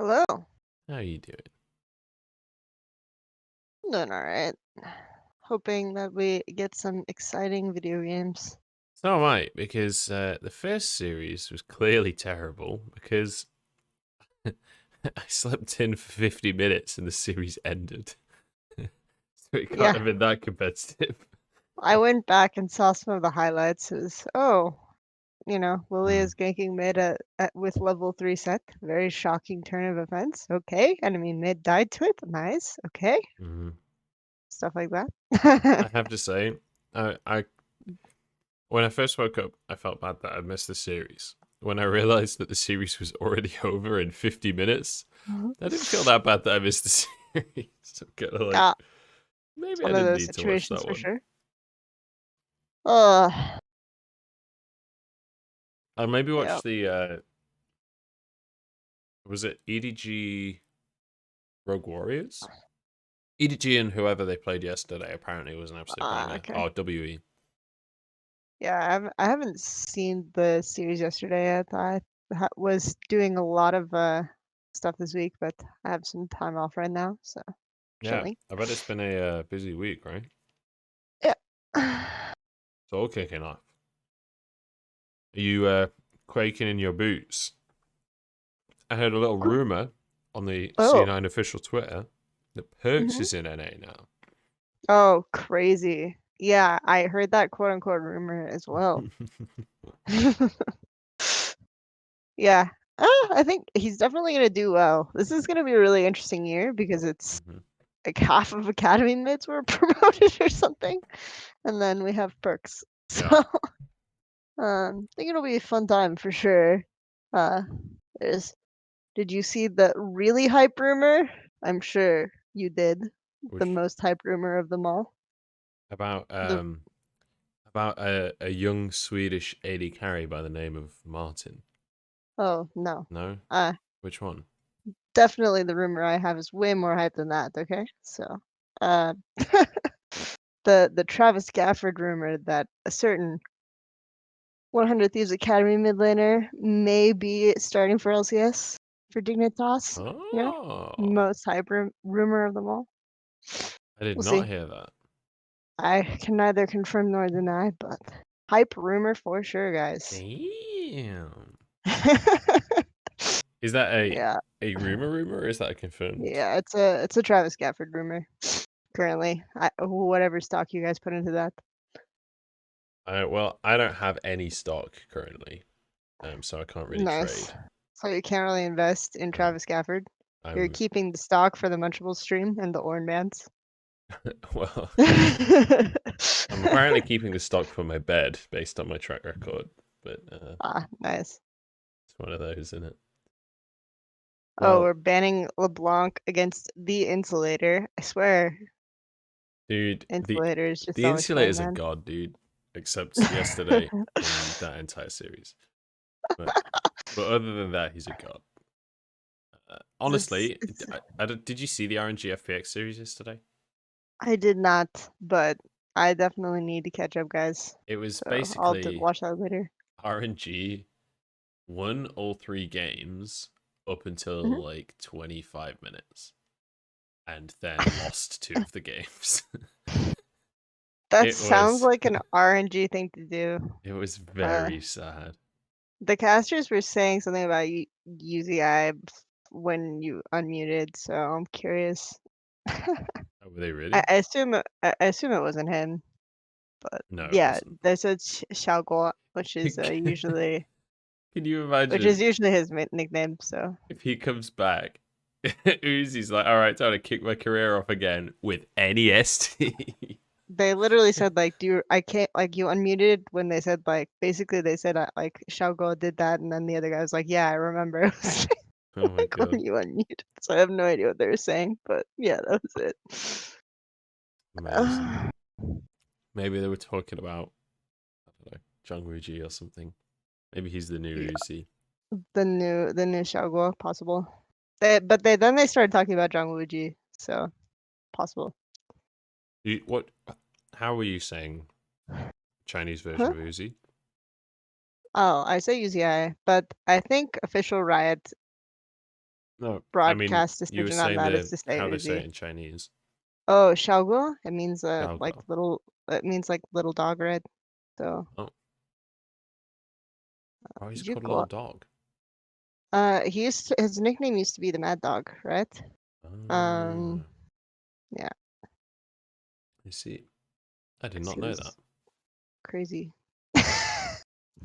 Hello. How you doing? I'm doing all right. Hoping that we get some exciting video games. So am I, because the first series was clearly terrible because I slept in for 50 minutes and the series ended. So it can't Yeah, have been that competitive. I went back and saw some of the highlights. It was, Lillia Mm. is ganking mid with level 3 Sett. Very shocking turn of events. Okay. Enemy mid died to it. Nice. Okay. Mm. Stuff like that. I have to say, I when I first woke up, I felt bad that I missed the series. When I realized that the series was already over in 50 minutes, I didn't feel that bad that I missed the series. I'm kind of like, Yeah, it's maybe I one of didn't those need to watch situations that for one. sure. Uh, I maybe yeah. watched the was it EDG Rogue Warriors? EDG and whoever they played yesterday apparently was an absolute banger. Okay. Oh, WE. Yeah, I haven't seen the series yesterday yet. Was doing a lot of stuff this week, but I have some time off right now, so Yeah, chilling. I bet it's been a busy week, right? Yeah. It's all kicking off. Are you quaking in your boots? I heard a little rumor on the Oh. C9 official Twitter that Perks hmm is in NA now. Oh, crazy. Yeah, I heard that quote unquote rumor as well. Yeah. I think he's definitely gonna do well. This is gonna be a really interesting year because it's Mhm. like half of Academy mids were promoted or something, and then we have perks. Yeah. So I think it'll be a fun time for sure. Uh, there's, did you see the really hype rumor? I'm sure you did. The Which most hype rumor of them all. about The um about a young Swedish AD carry by the name of Martin. Oh no. No? Uh, Which one? Definitely the rumor I have is way more hype than that. Okay, so uh, the Travis Gafford rumor that a certain 100 Thieves Academy mid laner may be starting for LCS for Dignitas. Yeah, Oh, most hype rumor of them all. I did We'll not see. hear that. I can neither confirm nor deny, but hype rumor for sure, guys. Damn. Is that Yeah, a rumor or is that confirmed? yeah, it's a Travis Gafford rumor currently. Whatever stock you guys put into that. Well, I don't have any stock currently, so I can't really Nice. trade. So you can't really invest in No, Travis Gafford. You're I'm keeping the stock for the Munchables stream and the Ornn bands. well. I'm apparently keeping the stock for my bed based on my track record, but Ah, nice. it's one of those, isn't it? Oh, Well, we're banning LeBlanc against the Insulator. I swear, dude, Insulator is just the always playing, insulator's a man. god, dude. Except yesterday in that entire series, but other than that, he's a god. It's, Honestly, it's, did you see the RNG FPX series yesterday? I did not, but I definitely need to catch up, guys. It was So I'll basically watch that later. RNG won all three games up until Mhm. like 25 minutes and then lost two of the games. That it sounds was like an RNG thing to do. it was Uh, very sad. the casters were saying something about UZI when you unmuted, so I'm curious. Oh, were they I, really? I assume I assume it wasn't him, but No, it yeah, wasn't. there's a Xiaoguo, Can you which is imagine usually his nickname. So if he comes back? Uzi's like, all right, time to kick my career off again with NEST. they literally said like, "Do you, I can't like you unmuted when they said like basically they said like Xiaoguo did that," and then the other guy was like, "Yeah, I remember." Oh my Like when god, you unmuted, so I have no idea what they were saying, but yeah, that was it. amazing. Maybe they were talking about I don't know, John Wuji or something. Maybe he's the new Yeah, Uzi. the new Xiaoguo possible. But they started talking about Zhang Wuji, so possible. What? How were you saying Chinese version Huh? of Uzi? Oh, I say UZI, but I think official Riot No, I mean, broadcast you were decision on saying that is to say how they say it Uzi. in Chinese. Oh, Xiaoguo? It means like Xiaoguo. little. It means like little dog red. So Oh, oh, he's you called a go. little dog. His nickname used to be the Mad Dog, right? Ah, Yeah, I see. I did 'cause not he know that. was crazy.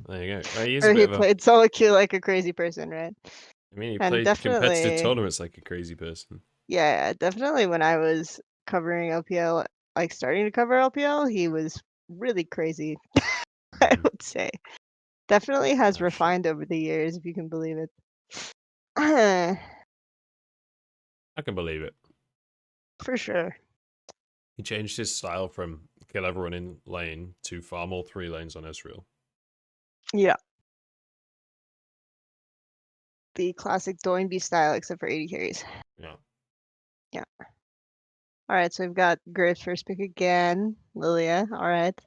There you go. Well, he is a Or bit he of a. played solo queue like a crazy person, right? I mean, he And played competitive definitely, tournaments like a crazy person. yeah, definitely when I was covering LPL, like starting to cover LPL, he was really crazy, I Mhm. would say. Definitely has Oh shit! refined over the years, if you can believe it. I can believe it. For sure. He changed his style from kill everyone in lane to farm all 3 lanes on Ezreal. Yeah. The classic Doinby style, except for 80 carries. Yeah. Yeah. All right, so we've got Graves first pick again. Lillia. All right.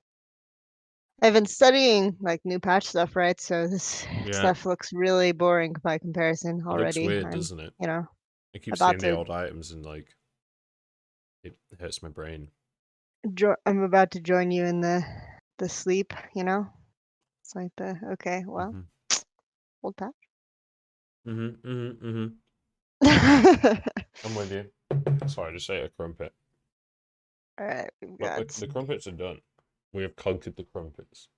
I've been studying like new patch stuff, right? So this Yeah. stuff looks really boring by comparison It looks already. weird, I'm, doesn't it? you know, I keep about seeing the to old items and like it hurts my brain. I'm about to join you in the sleep, you know? It's like the okay, well, Mhm. old patch. Mhm. Mhm. Mhm. I'm with you. Sorry, I just ate a crumpet. All right, we've But got the crumpets are done. We have conquered the crumpets.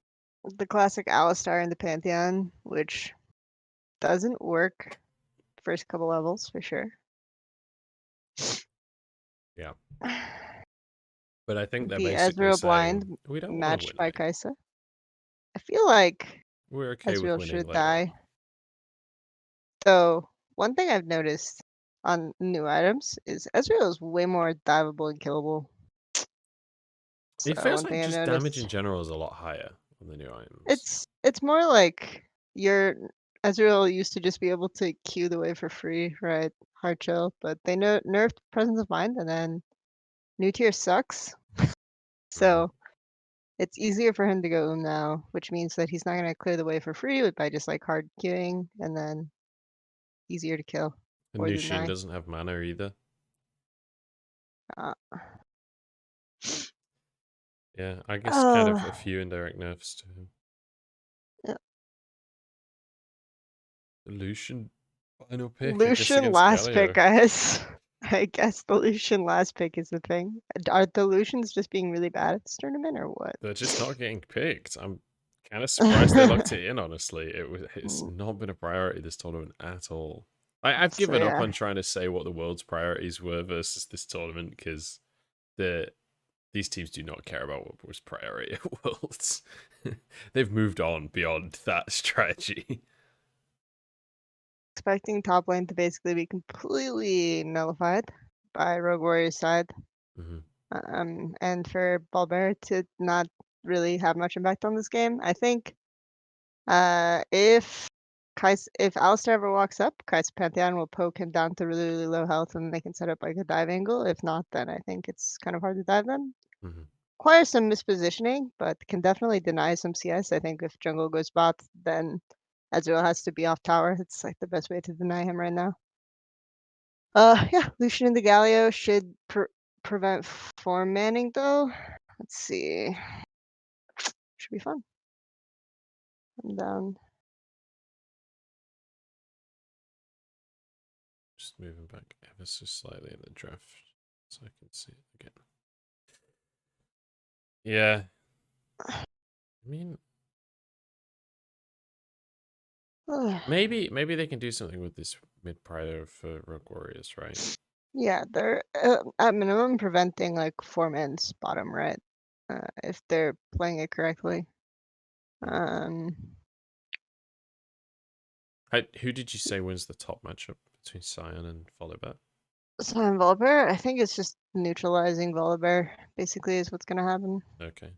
the classic Alistar in the Pantheon, which doesn't work first couple levels for sure. Yeah. But I think they're The basically Ezreal saying blind we don't want to matched win by lane. Kaisa. I feel like We're okay with Ezreal winning should later die. on. Though one thing I've noticed on new items is Ezreal is way more diveable and killable. So It feels one like thing I've just damage noticed, in general is a lot higher on the new items. it's more like your Ezreal used to just be able to queue the way for free, right? Hard chill, but they nerfed presence of mind, and then new tier sucks. Mhm. So it's easier for him to go now, which means that he's not gonna clear the way for free by just like hard queuing, and then easier to kill And or Lucian deny. doesn't have mana either. Uh, Yeah, I guess kind oh, of a few indirect nerfs to him. yeah. Lucian final pick, I guess, Lucian against last pick, Galio. guys. I guess the Lucian last pick is the thing. Are the Lucians just being really bad at this tournament or what? They're just not getting picked. I'm kind of surprised they locked it in, honestly. It's Mm, not been a priority this tournament at all. I've so given up yeah, on trying to say what the world's priorities were versus this tournament because these teams do not care about what was priority at Worlds. They've moved on beyond that strategy. expecting top lane to basically be completely nullified by Rogue Warrior's side. Mhm. And for Volibear to not really have much impact on this game. I think if if Alistar ever walks up, Kaisa Pantheon will poke him down to really, really low health and they can set up like a dive angle. If not, then I think it's kind of hard to dive them. Mhm. Requires some mispositioning, but can definitely deny some CS. I think if jungle goes bot, then Ezreal has to be off tower. It's like the best way to deny him right now. Yeah, Lucian and the Galio should prevent form manning though. Let's see. Should be fun. I'm down. Just moving back ever so slightly in the draft so I can see it again. Yeah. I mean, maybe they can do something with this mid prior for Rogue Warriors, right? Yeah, they're at minimum preventing like form ends bottom right, if they're playing it correctly. Mhm. Um, Who did you say wins the top matchup between Sion and Volibear? so in Volibear, I think it's just neutralizing Volibear basically is what's gonna happen. Okay.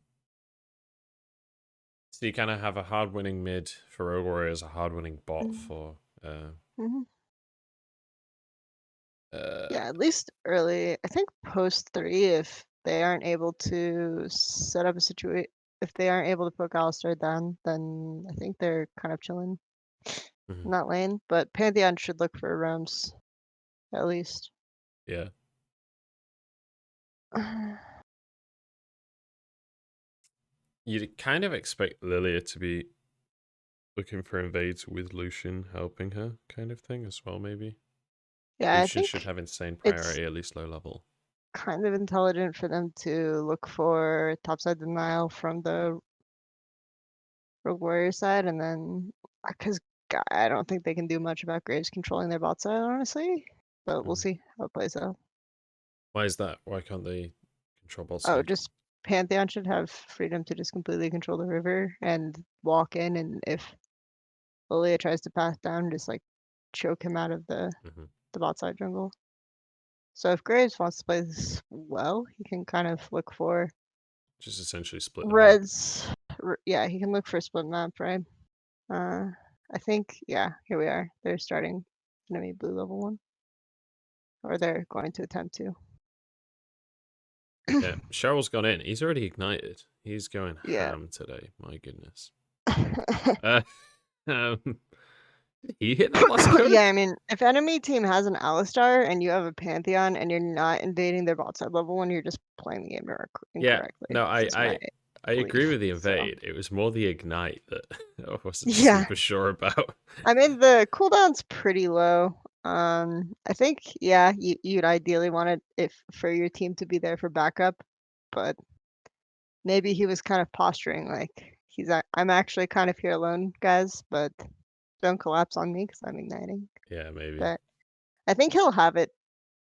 So you kind of have a hard winning mid for Rogue Warriors, a hard winning bot for Mm-hmm. uh Yeah, at least early. I think post 3, if they aren't able to set up a situation, if they aren't able to put Alistar down, then I think they're kind of chilling mhm. in that lane. But Pantheon should look for roams. at least. Yeah. You'd kind of expect Lillia to be looking for invades with Lucian helping her, kind of thing as well, maybe. Yeah, I Lucian should think have insane it's priority, at least low level. kind of intelligent for them to look for topside denial from the Rogue Warrior side, and then because I don't think they can do much about Graves controlling their bot side, honestly. But we'll see how it plays out. Why is that? Why can't they control bot Oh, side? just Pantheon should have freedom to just completely control the river and walk in, and if Lillia tries to pass down, just like choke him out of the bot side jungle. So if Graves wants to play this well, he can kind of look for Just essentially split the map. reds. Yeah, he can look for a split map, right? I think, yeah, here we are. They're starting enemy blue level 1. Or they're going to attempt to. Yeah, Sheryl's gone in. He's already ignited. He's going Yeah. ham today. My goodness. Did he hit that last code? Yeah, I mean, if enemy team has an Alistar and you have a Pantheon and you're not invading their bot side level 1, you're just playing the game incorrectly. Yeah, no, That's my I agree belief. with the So, invade. It was more the ignite that I wasn't yeah, super sure about. I mean, the cooldown's pretty low. I think, yeah, you'd ideally want it if for your team to be there for backup, but maybe he was kind of posturing like I'm actually kind of here alone, guys, but don't collapse on me because I'm igniting. Yeah, maybe. But I think he'll have it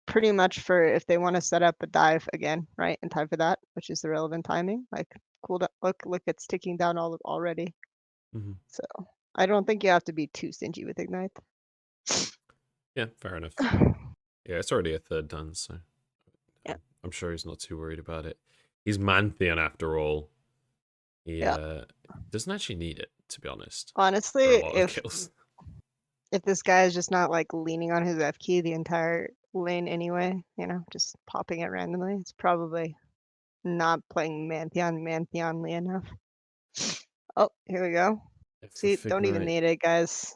pretty much for if they want to set up a dive again, right, in time for that, which is the relevant timing. Like, cool. Look, it's ticking down already. So I don't think you have to be too stingy with ignite. Yeah, fair enough. Yeah, it's already a third done, so Yeah. I'm sure he's not too worried about it. He's Pantheon after all. He doesn't actually need it, to be honest. Honestly, For a lot of kills. If this guy is just not like leaning on his F key the entire lane anyway, just popping it randomly, it's probably not playing Mantheonly enough. Oh, here we go. See, don't even need it, guys.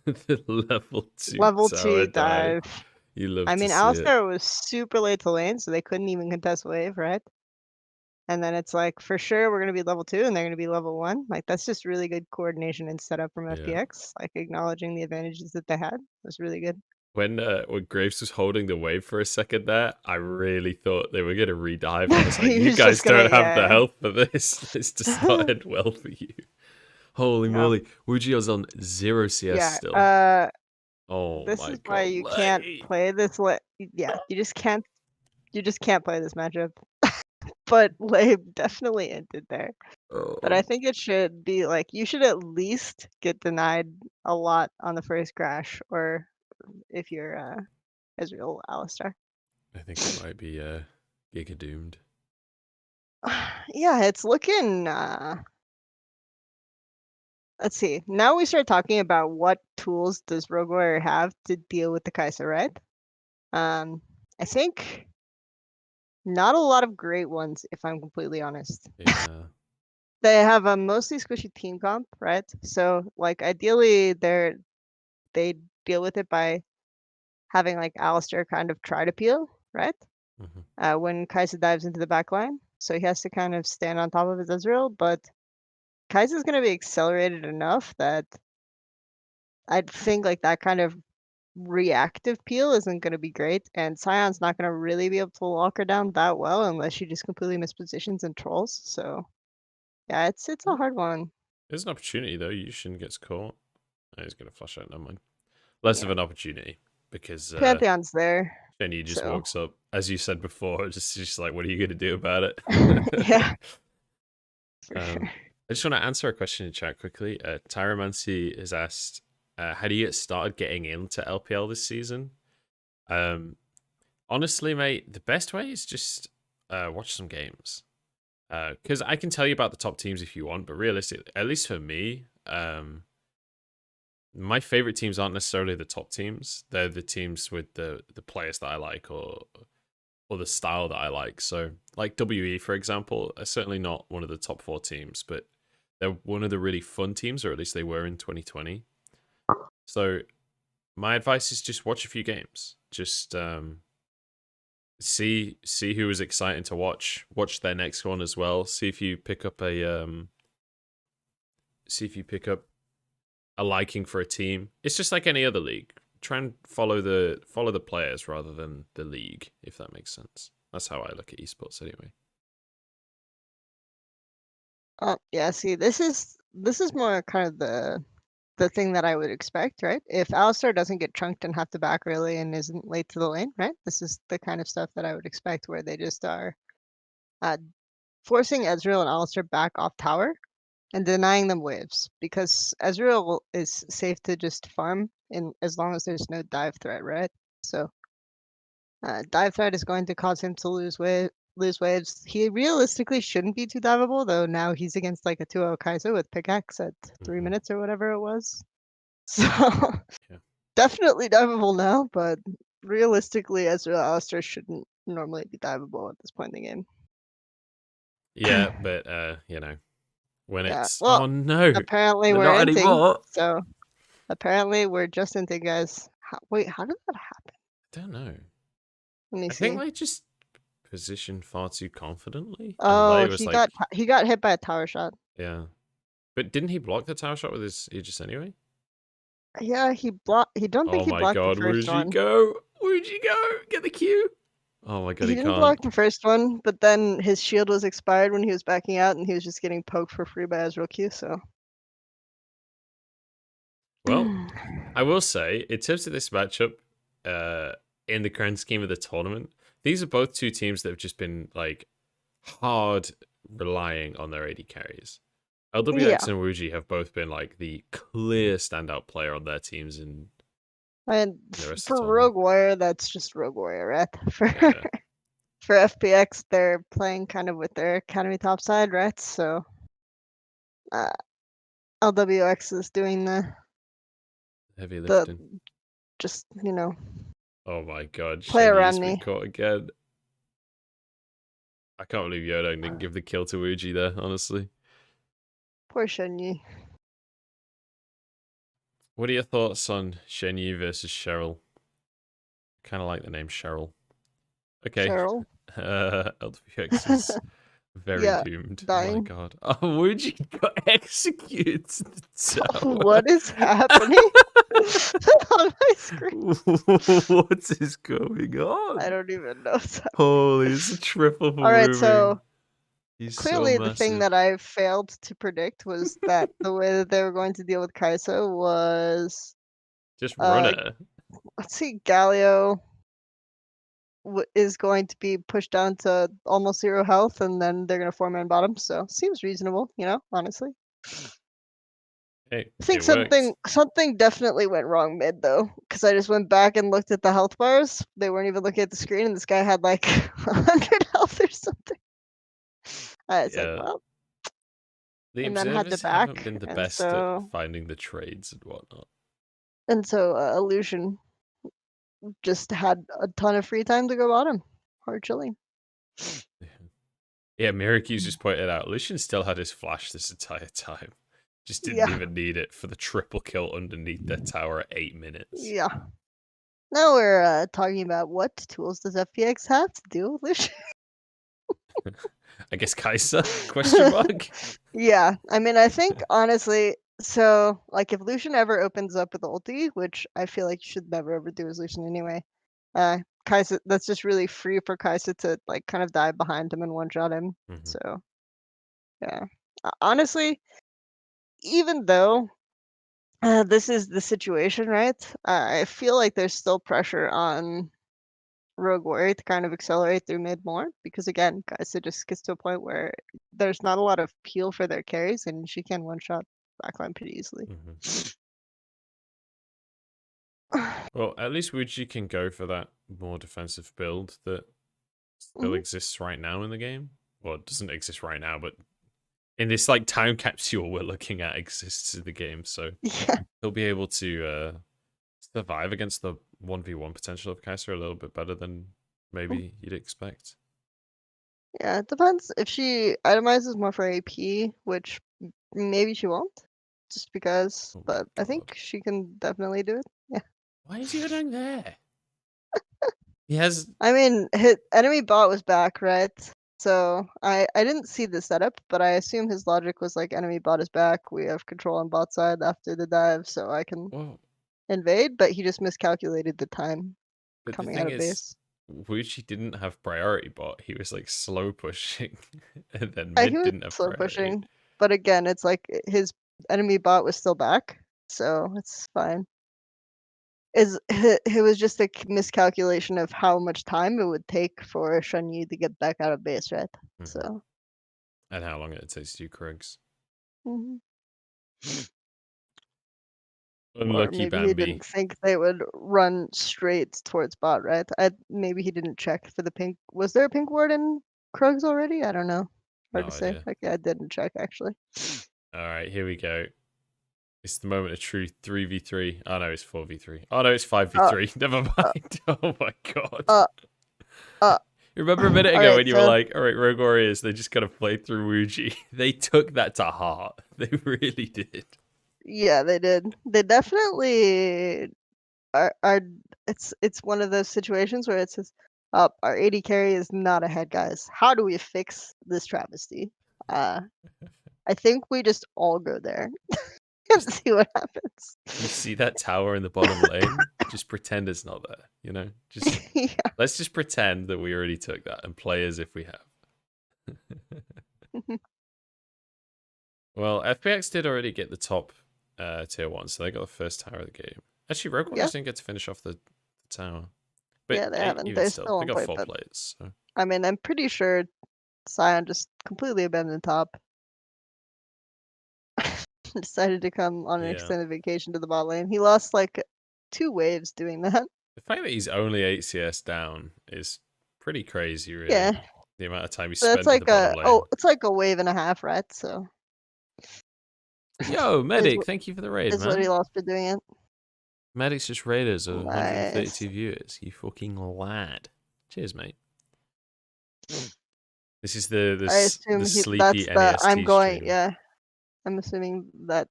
The level 2 Level tower 2 dive. dive. You love I to mean, see it. Alistar was super late to lane, so they couldn't even contest wave, right? And then it's like, for sure, we're going to be level 2 and they're going to be level 1. Like, that's just really good coordination and setup from FPX. Like, acknowledging the advantages that they had was really good. When Graves was holding the wave for a second there, I really thought they were going to redive. I was like, you guys don't have the health for this. This does not end well for you. Holy moly. Wuji on 0 CS still. Oh this my is god. why you can't play this. Yeah, you just can't play this matchup. But Lab definitely ended there. But I think it should be like, you should at least get denied a lot on the first crash, or if you're Ezreal Alistar. I think it might be Giga doomed. Yeah, it's looking let's see. Now we start talking about what tools does Rogue Warrior have to deal with the Kaisa, right? I think not a lot of great ones, if I'm completely honest. Yeah. They have a mostly squishy team comp, right? So like ideally they deal with it by having like Alistar kind of try to peel, right? When Kaisa dives into the back line. So he has to kind of stand on top of his Ezreal, but Kaisa's going to be accelerated enough that I think like that kind of reactive peel isn't going to be great, and Sion's not going to really be able to lock her down that well unless she just completely mispositions and trolls. So yeah, it's a hard one. There's an opportunity though. Youxin gets caught. Oh, he's gonna flash out. Never mind. Less of an opportunity because Pantheon's there. Then he just walks up, as you said before, just like, what are you gonna do about it? Yeah. I just want to answer a question in chat quickly. Tyromancy has asked, how do you get started getting into LPL this season? Honestly, mate, the best way is just watch some games. Because I can tell you about the top teams if you want, but realistically, at least for me, my favorite teams aren't necessarily the top teams. They're the teams with the players that I like or the style that I like. So, like WE, for example, are certainly not one of the top 4 teams, but they're one of the really fun teams, or at least they were in 2020. So, my advice is just watch a few games. Just see who is exciting to watch. Watch their next one as well. See if you pick up a liking for a team. It's just like any other league. Try and follow the players rather than the league, if that makes sense. That's how I look at esports anyway. Yeah, see, this is more kind of the thing that I would expect, right? If Alistar doesn't get chunked and have to back early and isn't late to the lane, right? This is the kind of stuff that I would expect, where they just are forcing Ezreal and Alistar back off tower and denying them waves, because Ezreal is safe to just farm in as long as there's no dive threat, right? So dive threat is going to cause him to lose waves. He realistically shouldn't be too diveable, though now he's against like a 2-0 Kaisa with pickaxe at 3 minutes or whatever it was. So Yeah. definitely diveable now, but realistically, Ezreal Alistar shouldn't normally be diveable at this point in the game. Yeah, but when Yeah, it's well, oh no, apparently they're we're not inting, anymore. so apparently we're just inting, guys. Wait, how did that happen? I don't know. Let me I see. think they just positioned far too confidently. And Oh, Lay was like, he got hit by a tower shot. yeah. But didn't he block the tower shot with his Aegis anyway? Yeah, he blocked. He don't think Oh he my blocked the god, first Wuji, one. go! Wuji, go! Get the Q! Oh my god, He he didn't can't. block the first one, but then his shield was expired when he was backing out, and he was just getting poked for free by Ezreal Q. So, Well, I will say, in terms of this matchup, in the grand scheme of the tournament, these are both two teams that have just been like hard relying on their AD carries. LWX yeah, and Wuji have both been like the clear standout player on their teams in and the rest of for the tournament. Rogue Warrior, that's just Rogue Warrior, right? For Yeah. for FPX, they're playing kind of with their academy top side, right? So, uh, LWX is doing Heavy the lifting. just Oh my god, play Shenyi around has been me. caught again. I can't believe Youdang didn't give the kill to Wuji there, honestly. Poor Shenyi. What are your thoughts on Shenyi versus Sheryl? Kind of like the name Sheryl. Okay. Sheryl. LPX is very Yeah, doomed. My dying. god. Oh, Wuji got executed to the tower. What is happening on my screen? What is going on? I don't even know. Holy, it's a triple for All right, Wuming. so He's so clearly the thing massive. that I failed to predict was that the way that they were going to deal with Kaisa was, Just run uh, it. let's see, Galio is going to be pushed down to almost 0 health, and then they're going to 4-man bottom. So seems reasonable, honestly. Hey, I think it worked. something definitely went wrong mid though, because I just went back and looked at the health bars. They weren't even looking at the screen, and this guy had like 100 health or something. I was like, Yeah. well, The and then had to observers haven't back, been the and best at so finding the trades and whatnot. Lucian just had a ton of free time to go bottom. Hard chilling. Yeah, Miracu's just pointed out, Lucian still had his flash this entire time. Just didn't Yeah, even need it for the triple kill underneath their tower at 8 minutes. yeah. Now we're talking about what tools does FPX have to deal with Lucian. I guess Kaisa? Question mark? Yeah, I mean, I think honestly, so like if Lucian ever opens up with ulti, which I feel like you should never ever do as Lucian anyway, Kaisa, that's just really free for Kaisa to like kind of dive behind him and one shot him. Mm-hmm. So yeah, honestly, even though this is the situation, right? I feel like there's still pressure on Rogue Warrior to kind of accelerate through mid more, because again, Kaisa just gets to a point where there's not a lot of peel for their carries, and she can one shot backline pretty easily. Mm-hmm. Well, at least Wuji can go for that more defensive build that still exists right now in the game. Well, it doesn't exist right now, but in this like time capsule we're looking at exists in the game, so Yeah, he'll be able to survive against the 1v1 potential of Kaisa a little bit better than maybe you'd expect. yeah, it depends. If she itemizes more for AP, which maybe she won't, just because, Oh my but I think god. she can definitely do it. Yeah. Why is Youdang there? He has. I mean, his enemy bot was back, right? So I didn't see the setup, but I assume his logic was like enemy bot is back. We have control on bot side after the dive, so I can Whoa. invade. But he just miscalculated the time But the coming out thing of is, base. Wuji didn't have priority bot. He was like slow pushing, and then He mid was didn't have slow priority. pushing, but again, it's like his enemy bot was still back, so it's fine. It was just a miscalculation of how much time it would take for Shen Yu to get back out of base, right? So. And how long it takes to do Krugs. Mhm. Or Unlucky maybe he Bambi. didn't think they would run straight towards bot, right? Maybe he didn't check for the pink. Was there a pink ward in Krugs already? I don't know. No Hard to say. idea. Okay, I didn't check actually. All right, here we go. It's the moment of truth. 3v3. Oh no, it's 4v3. Oh no, it's 5v3. Never Uh, mind. Oh my god. uh, uh. Remember a minute All ago right, when you were so like, all right, Rogue Warriors, they just gotta play through Wuji. They took that to heart. They really did. yeah, they did. They definitely are. It's one of those situations where it says, our AD carry is not ahead, guys. How do we fix this travesty? I think we just all go there and Just see what happens. you see that tower in the bottom lane? Just pretend it's not there. You know? Just Yeah. let's just pretend that we already took that and play as if we have. Well, FPX did already get the top tier 1, so they got the first tower of the game. Actually, Rogue Yeah. Warriors didn't get to finish off the tower. But Yeah, they haven't. even They're still, still they on got point, 4 but players. So. I mean, I'm pretty sure Sion just completely abandoned top. Decided to come on an Yeah. extended vacation to the bot lane. He lost like 2 waves doing that. The fact that he's only 8 CS down is pretty crazy, really. Yeah, The amount of time he that's spent in the like bottom lane. it's like a wave and a half, right? So Yo, is Medic, thank you for the raid, is what he man. lost for doing it. Medic's just raided us 132 Nice. viewers. You fucking lad. Cheers, mate. This is the I assume sleepy that's the I'm NAST going. stream. Yeah, I'm assuming that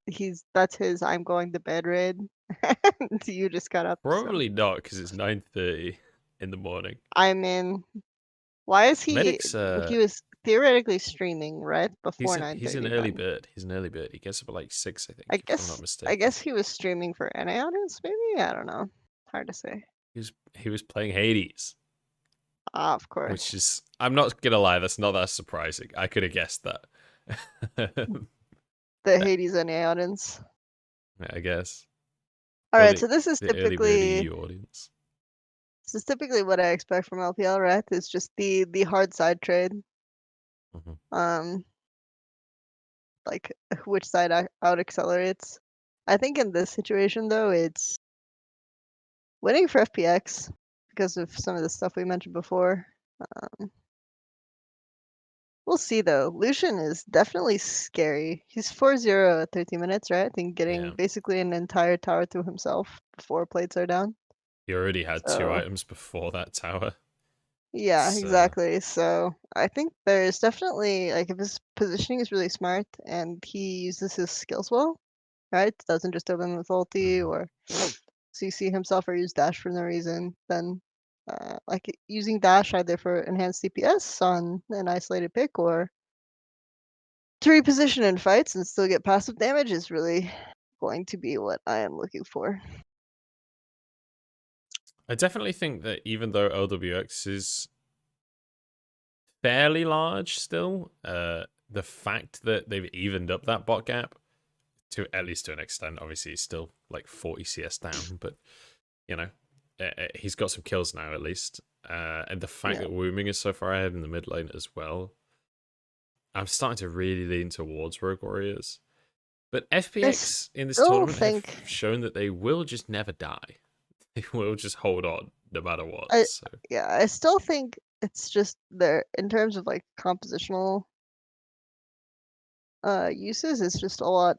that's his I'm going to bed raid. You just got up. So Probably not, because it's 9:30 in the morning. I mean, why is he? Medic's He was theoretically streaming right he's before he's an 9:30 early then. bird. He's an early bird. He gets up at like 6, I I think, if I'm not guess I mistaken. guess he was streaming for NA audience, maybe? I don't know. Hard to say. He was playing Hades. Ah, of Which course. is, I'm not gonna lie, that's not that surprising. I could have guessed that. The Hades NA audience. I guess. All Or right, the so this is early bird typically EU audience. what I expect from LPL, right? It's just the hard side trade. Um, like which side out accelerates. I think in this situation though, it's winning for FPX because of some of the stuff we mentioned before. We'll see though. Lucian is definitely scary. He's 4-0 at 13 minutes, right? And getting Yeah. basically an entire tower to himself before plates are down. He already had 2 So items before that tower. yeah, So exactly. So I think there's definitely like if his positioning is really smart and he uses his skills well, right? Doesn't just open with ulti or CC himself or use dash for no reason, then like using dash either for enhanced CPS on an isolated pick or to reposition in fights and still get passive damage is really going to be what I am looking for. I definitely think that even though LWX is fairly large still, the fact that they've evened up that bot gap to at least to an extent, obviously he's still like 40 CS down, but you know, he's got some kills now at least. And the fact Yeah. that Wuming is so far ahead in the mid lane as well, I'm starting to really lean towards Rogue Warriors. But I FPX in this still tournament have think shown that they will just never die. They will just hold on no matter what. I So yeah, I still think it's just there in terms of like compositional uses, it's just a lot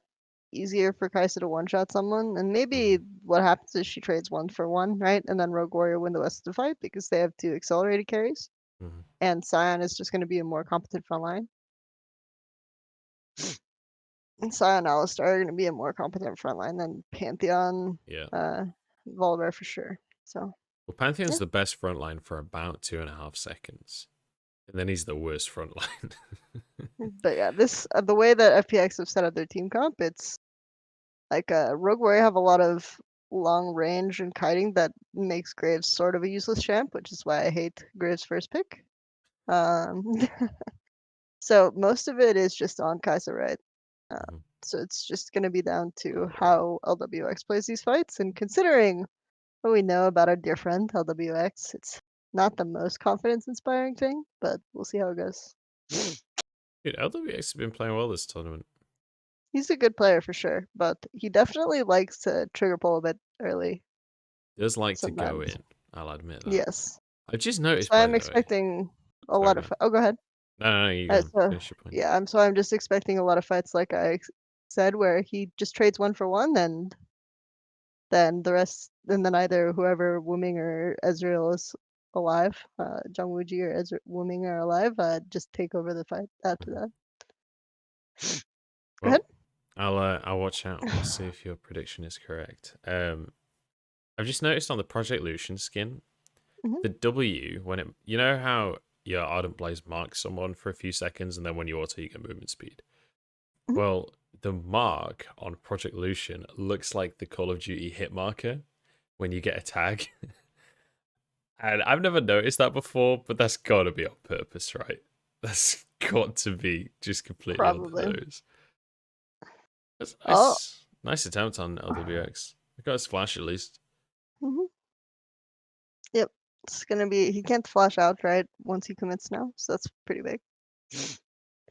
easier for Kaisa to one-shot someone. And maybe what happens is she trades 1-for-1, right? And then Rogue Warrior win the rest of the fight because they have 2 accelerated carries. And Sion is just going to be a more competent frontline. And Sion and Alistar are going to be a more competent frontline than Pantheon, yeah. Volibear for sure. So Well, Pantheon's yeah. the best frontline for about 2.5 seconds. And then he's the worst frontline. But yeah, this the way that FPX have set up their team comp, it's like Rogue Warrior have a lot of long range and kiting that makes Graves sort of a useless champ, which is why I hate Graves' first pick. So most of it is just on Kaisa, right? So it's just going to be down to how LWX plays these fights. And considering what we know about our dear friend LWX, it's not the most confidence-inspiring thing, but we'll see how it goes. Dude, LWX has been playing well this tournament. He's a good player for sure, but he definitely likes to trigger pull a bit early. Does like to go Sometimes. in. I'll admit that. Yes. I've just noticed, So by I'm the way. expecting a Sorry, lot go of. on. Oh, go ahead. No, you go on. So Finish your point. yeah, I'm just expecting a lot of fights, like I said, where he just trades 1 for 1, and then the rest, and then either whoever Wuming or Ezreal is alive, Wuji or Wuming are alive, just take over the fight after that. Go Well, ahead. I'll watch out. We'll see if your prediction is correct. I've just noticed on the Project Lucian skin, Mhm. the W, when it, you know how your Ardent Blaze marks someone for a few seconds and then when you auto, you get movement speed? Mhm. Well, the mark on Project Lucian looks like the Call of Duty hit marker when you get a tag. And I've never noticed that before, but that's got to be on purpose, right? That's got to be just completely on the Probably. nose. That's Oh. nice attempt on LWX. I got his flash at least. Mhm. Yep. It's gonna be. He can't flash out right once he commits now, so that's pretty big.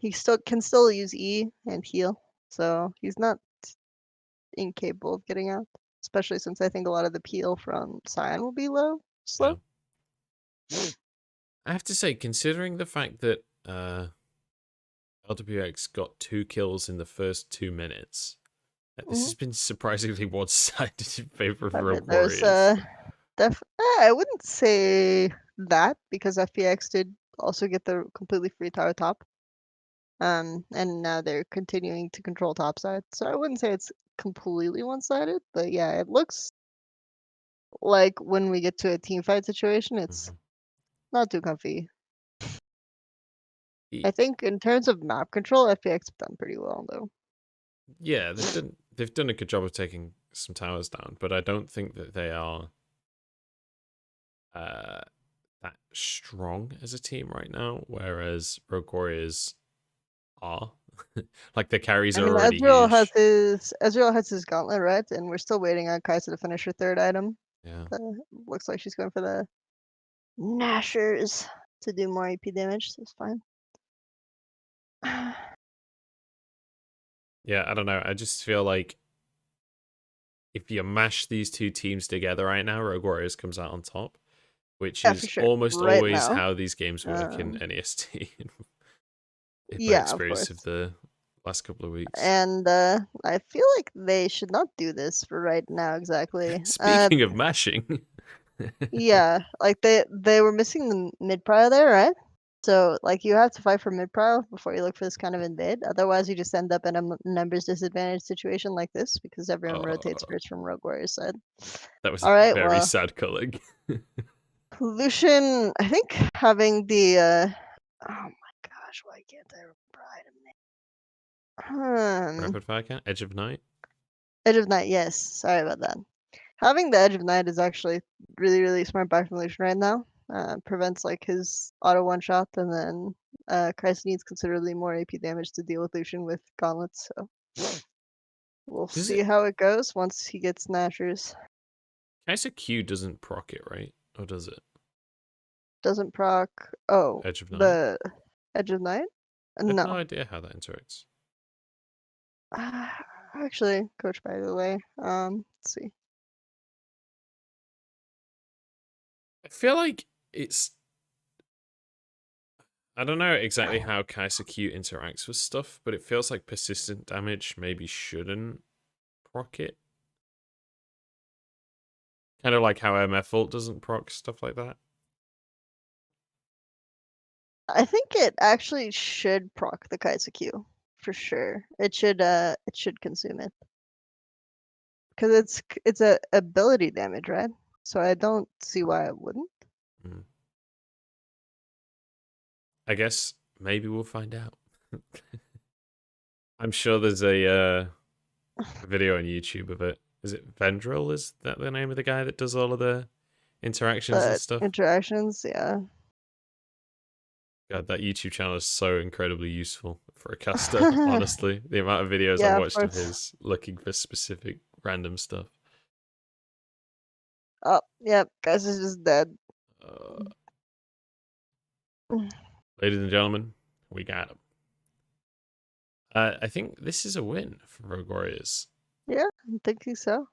He can still use E and heal, so he's not incapable of getting out. Especially since I think a lot of the peel from Sion will be Yeah. slow. I have to say, considering the fact that LWX got 2 kills in the first 2 minutes, this Mhm. has been surprisingly one-sided in favor of I mean, Rogue there's Warriors. I wouldn't say that because FPX did also get the completely free tower top. And now they're continuing to control top side. So I wouldn't say it's completely one-sided, but yeah, it looks like when we get to a team fight situation, it's not too comfy. I think in terms of map control, FPX have done pretty well though. Yeah, they've done a good job of taking some towers down, but I don't think that they are that strong as a team right now. Whereas Rogue Warriors are, like the carries I are mean, already huge. Ezreal has his gauntlet, right? And we're still waiting on Kaisa to finish her 3rd item. Yeah, Looks like she's going for the Nashers to do more AP damage, so it's fine. yeah. I don't know. I just feel like if you mash these two teams together right now, Rogue Warriors comes out on top, which Yeah, for is sure. almost Right always now. how these games work in Um, NEST. In my yeah, of experience of course. the last couple of weeks. And I feel like they should not do this for right now exactly. Speaking of mashing, Yeah, like they were missing the mid prio there, right? So like you have to fight for mid prio before you look for this kind of invade. Otherwise, you just end up in a numbers disadvantage situation like this because everyone rotates first from Rogue Warrior's side. that was All right, very well, sad culling. Lucian, I think having the oh my gosh, why can't I remember item name? Rapid fire count, Edge of Night. Edge of Night, yes. Sorry about that. Having the Edge of Night is actually really, really smart buy from Lucian right now. Prevents like his auto one shot, and then Kaisa needs considerably more AP damage to deal with Lucian with gauntlets. So we'll Does see it? how it goes once he gets Nashers. Kaisa Q doesn't proc it, right? Or does it? Doesn't proc. Oh, Edge of Night. the Edge of Night? I have no No. idea how that interacts. Actually, Coach, by the way, let's see. I feel like it's. I don't know exactly how Kaisa Q interacts with stuff, but it feels like persistent damage maybe shouldn't proc it. Kind of like how MF ult doesn't proc stuff like that. I think it actually should proc the Kaisa Q for sure. It should consume it. because it's a ability damage, right? So I don't see why it wouldn't. Mm. I guess maybe we'll find out. I'm sure there's a video on YouTube of it. Is it Vendril? Is that the name of the guy that does all of the interactions and stuff? Interactions, yeah. God, that YouTube channel is so incredibly useful for a caster, honestly. The amount of videos I've Yeah, of watched of course. his looking for specific random stuff. Oh, yep, guys is just dead. Ladies and gentlemen, we got him. I think this is a win for Rogue Warriors. Yeah, I'm thinking so.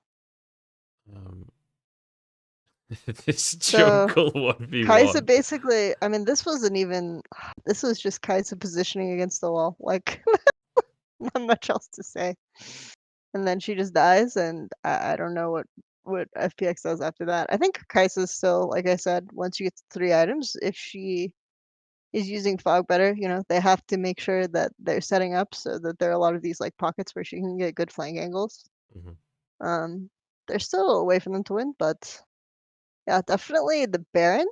This So jungle 1v1. Kaisa basically, I mean, this was just Kaisa positioning against the wall. Like, not much else to say. And then she just dies, and I don't know what FPX does after that. I think Kaisa's still, like I said, once you get to 3 items, if she is using fog better, they have to make sure that they're setting up so that there are a lot of these like pockets where she can get good flank angles. There's still a way for them to win, but yeah, definitely the Baron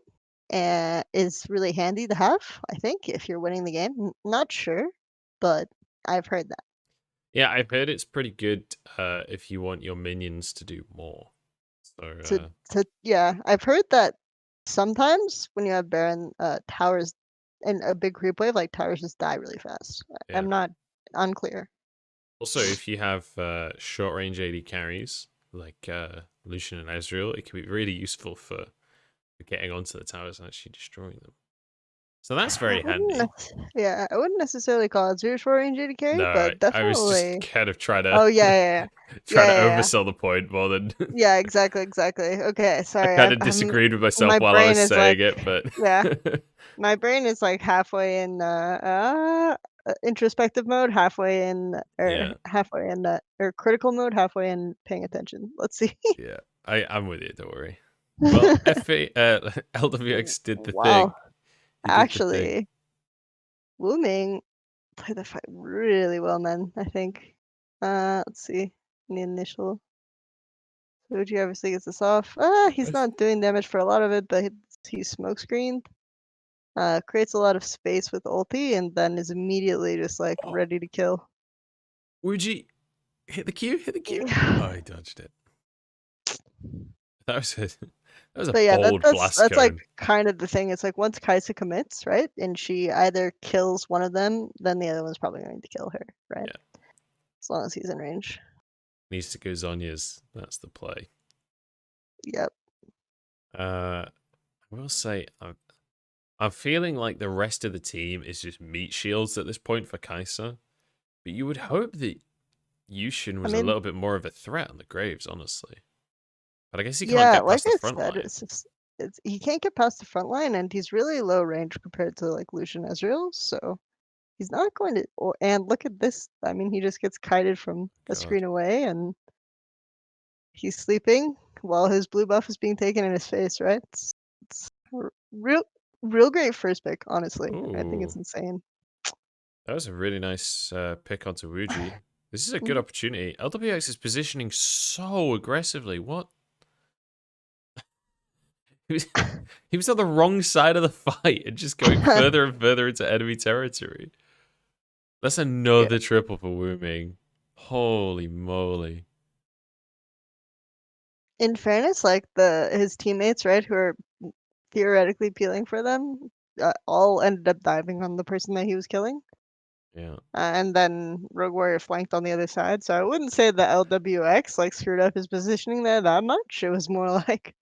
is really handy to have, I think, if you're winning the game. Not sure, but I've heard that. Yeah, I've heard it's pretty good if you want your minions to do more. So Yeah, I've heard that sometimes when you have Baron, towers in a big creep wave, like towers just die really fast. yeah. I'm not unclear. Also, if you have short range AD carries like Lucian and Ezreal, it can be really useful for getting onto the towers and actually destroying them. So that's very handy. Yeah, I wouldn't necessarily call it zero short range AD carry, No, but I was just definitely. kind of trying to. Oh yeah. trying to Yeah. oversell the point more than. Yeah, exactly. Okay, I sorry. kind of disagreed with myself My while I brain was is saying like, it, but yeah, my brain is like halfway in introspective mode, halfway in yeah, or critical mode, halfway in paying attention. Let's see. yeah, I'm with you. Don't worry. Well, LWX did the thing. Wow, He did the thing. actually, Wuming played the fight really well, man. I think. Let's see. In the initial, Wuji obviously gets this off. He's not doing damage for a lot of it, but he's smoke screened. Creates a lot of space with ulti, and then is immediately just like ready to kill. Wuji, hit the Q, hit the Q. Oh, he dodged it. That was it. That was a But yeah, bold blast that's like cone. kind of the thing. It's like once Kaisa commits, right, and she either kills one of them, then the other one's probably going to kill her, right? Yeah. As long as he's in range. Needs to go Zonya's. That's the play. Yep. I will say, I'm feeling like the rest of the team is just meat shields at this point for Kaisa. But you would hope that Youdang was a little bit more of a threat on the Graves, honestly. But I guess he can't get like past the I front said, line. he can't get past the front line, and he's really low range compared to like Lucian Ezreal, so he's not going to. And look at this. I mean, he just gets kited from a screen away, and he's sleeping while his blue buff is being taken in his face, right? It's real great first pick, honestly. Ooh. I think it's insane. That was a really nice pick onto Wuji. This is a good opportunity. LWX is positioning so aggressively. What? He was on the wrong side of the fight and just going further and further into enemy territory. That's another triple for Wuming. Holy moly. In fairness, like his teammates, right, who are theoretically peeling for them, all ended up diving on the person that he was killing. Yeah. And then Rogue Warrior flanked on the other side. So I wouldn't say the LWX like screwed up his positioning there that much. It was more like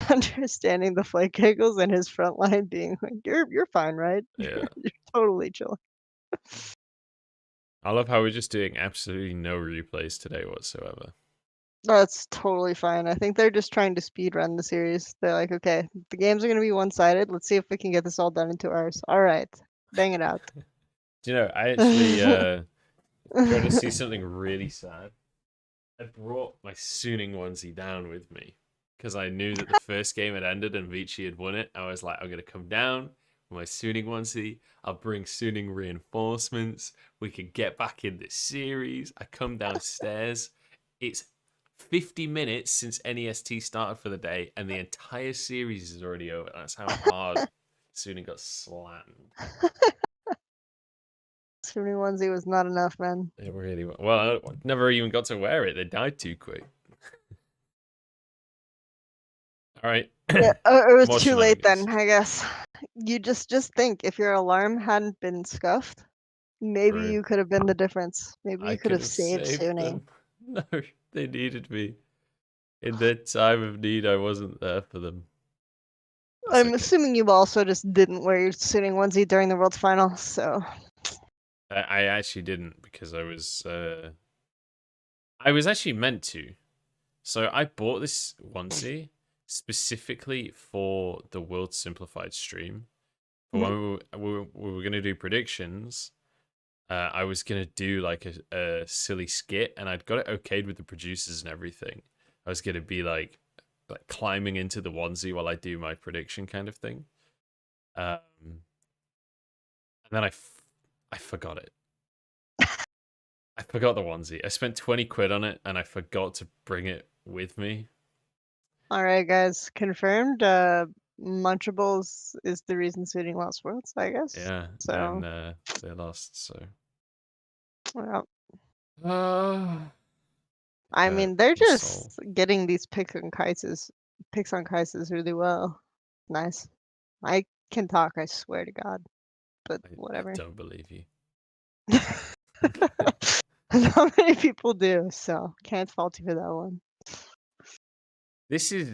understanding the flank angles and his front line being like, you're fine, right? Yeah. You're totally chill. I love how we're just doing absolutely no replays today whatsoever. That's totally fine. I think they're just trying to speed run the series. They're like, okay, the games are going to be one-sided. Let's see if we can get this all done in 2 hours. All right, bang it out. Do you know, I actually tried to see something really sad. I brought my Suning onesie down with me because I knew that the first game had ended and Vici had won it. I was like, I'm going to come down with my Suning onesie. I'll bring Suning reinforcements. We could get back in this series. I come downstairs. it's 50 minutes since NEST started for the day, and the entire series is already over. That's how hard Suni got slammed. Swimming onesie was not enough, man. It really was. Well, I never even got to wear it. They died too quick. All right. Yeah, it was More too late shenanigans. then, I guess. You just think if your alarm hadn't been scuffed, maybe True. you could have been the difference. Maybe I you could could have have saved saved Suni. them. No, they needed me. In their time of need, I wasn't there for them. That's I'm okay. assuming you also just didn't wear your swimming onesie during the World's Final, so. I actually didn't because I was actually meant to. So I bought this onesie specifically for the World Simplified stream. For when we were going to do predictions, I was going to do like a silly skit, and I'd got it okayed with the producers and everything. I was going to be like climbing into the onesie while I do my prediction kind of thing. And then I forgot it. I forgot the onesie. I spent 20 quid on it, and I forgot to bring it with me. All right, guys, confirmed. Munchables is the reason Sweden lost Worlds, I guess. Yeah, So, and they lost. So, well, uh, I hurt mean, they're my soul. just getting these picks on Kaisas really well. Nice. I can talk, I swear to God, but I whatever. don't believe you. Not many people do, so can't fault you for that one. This is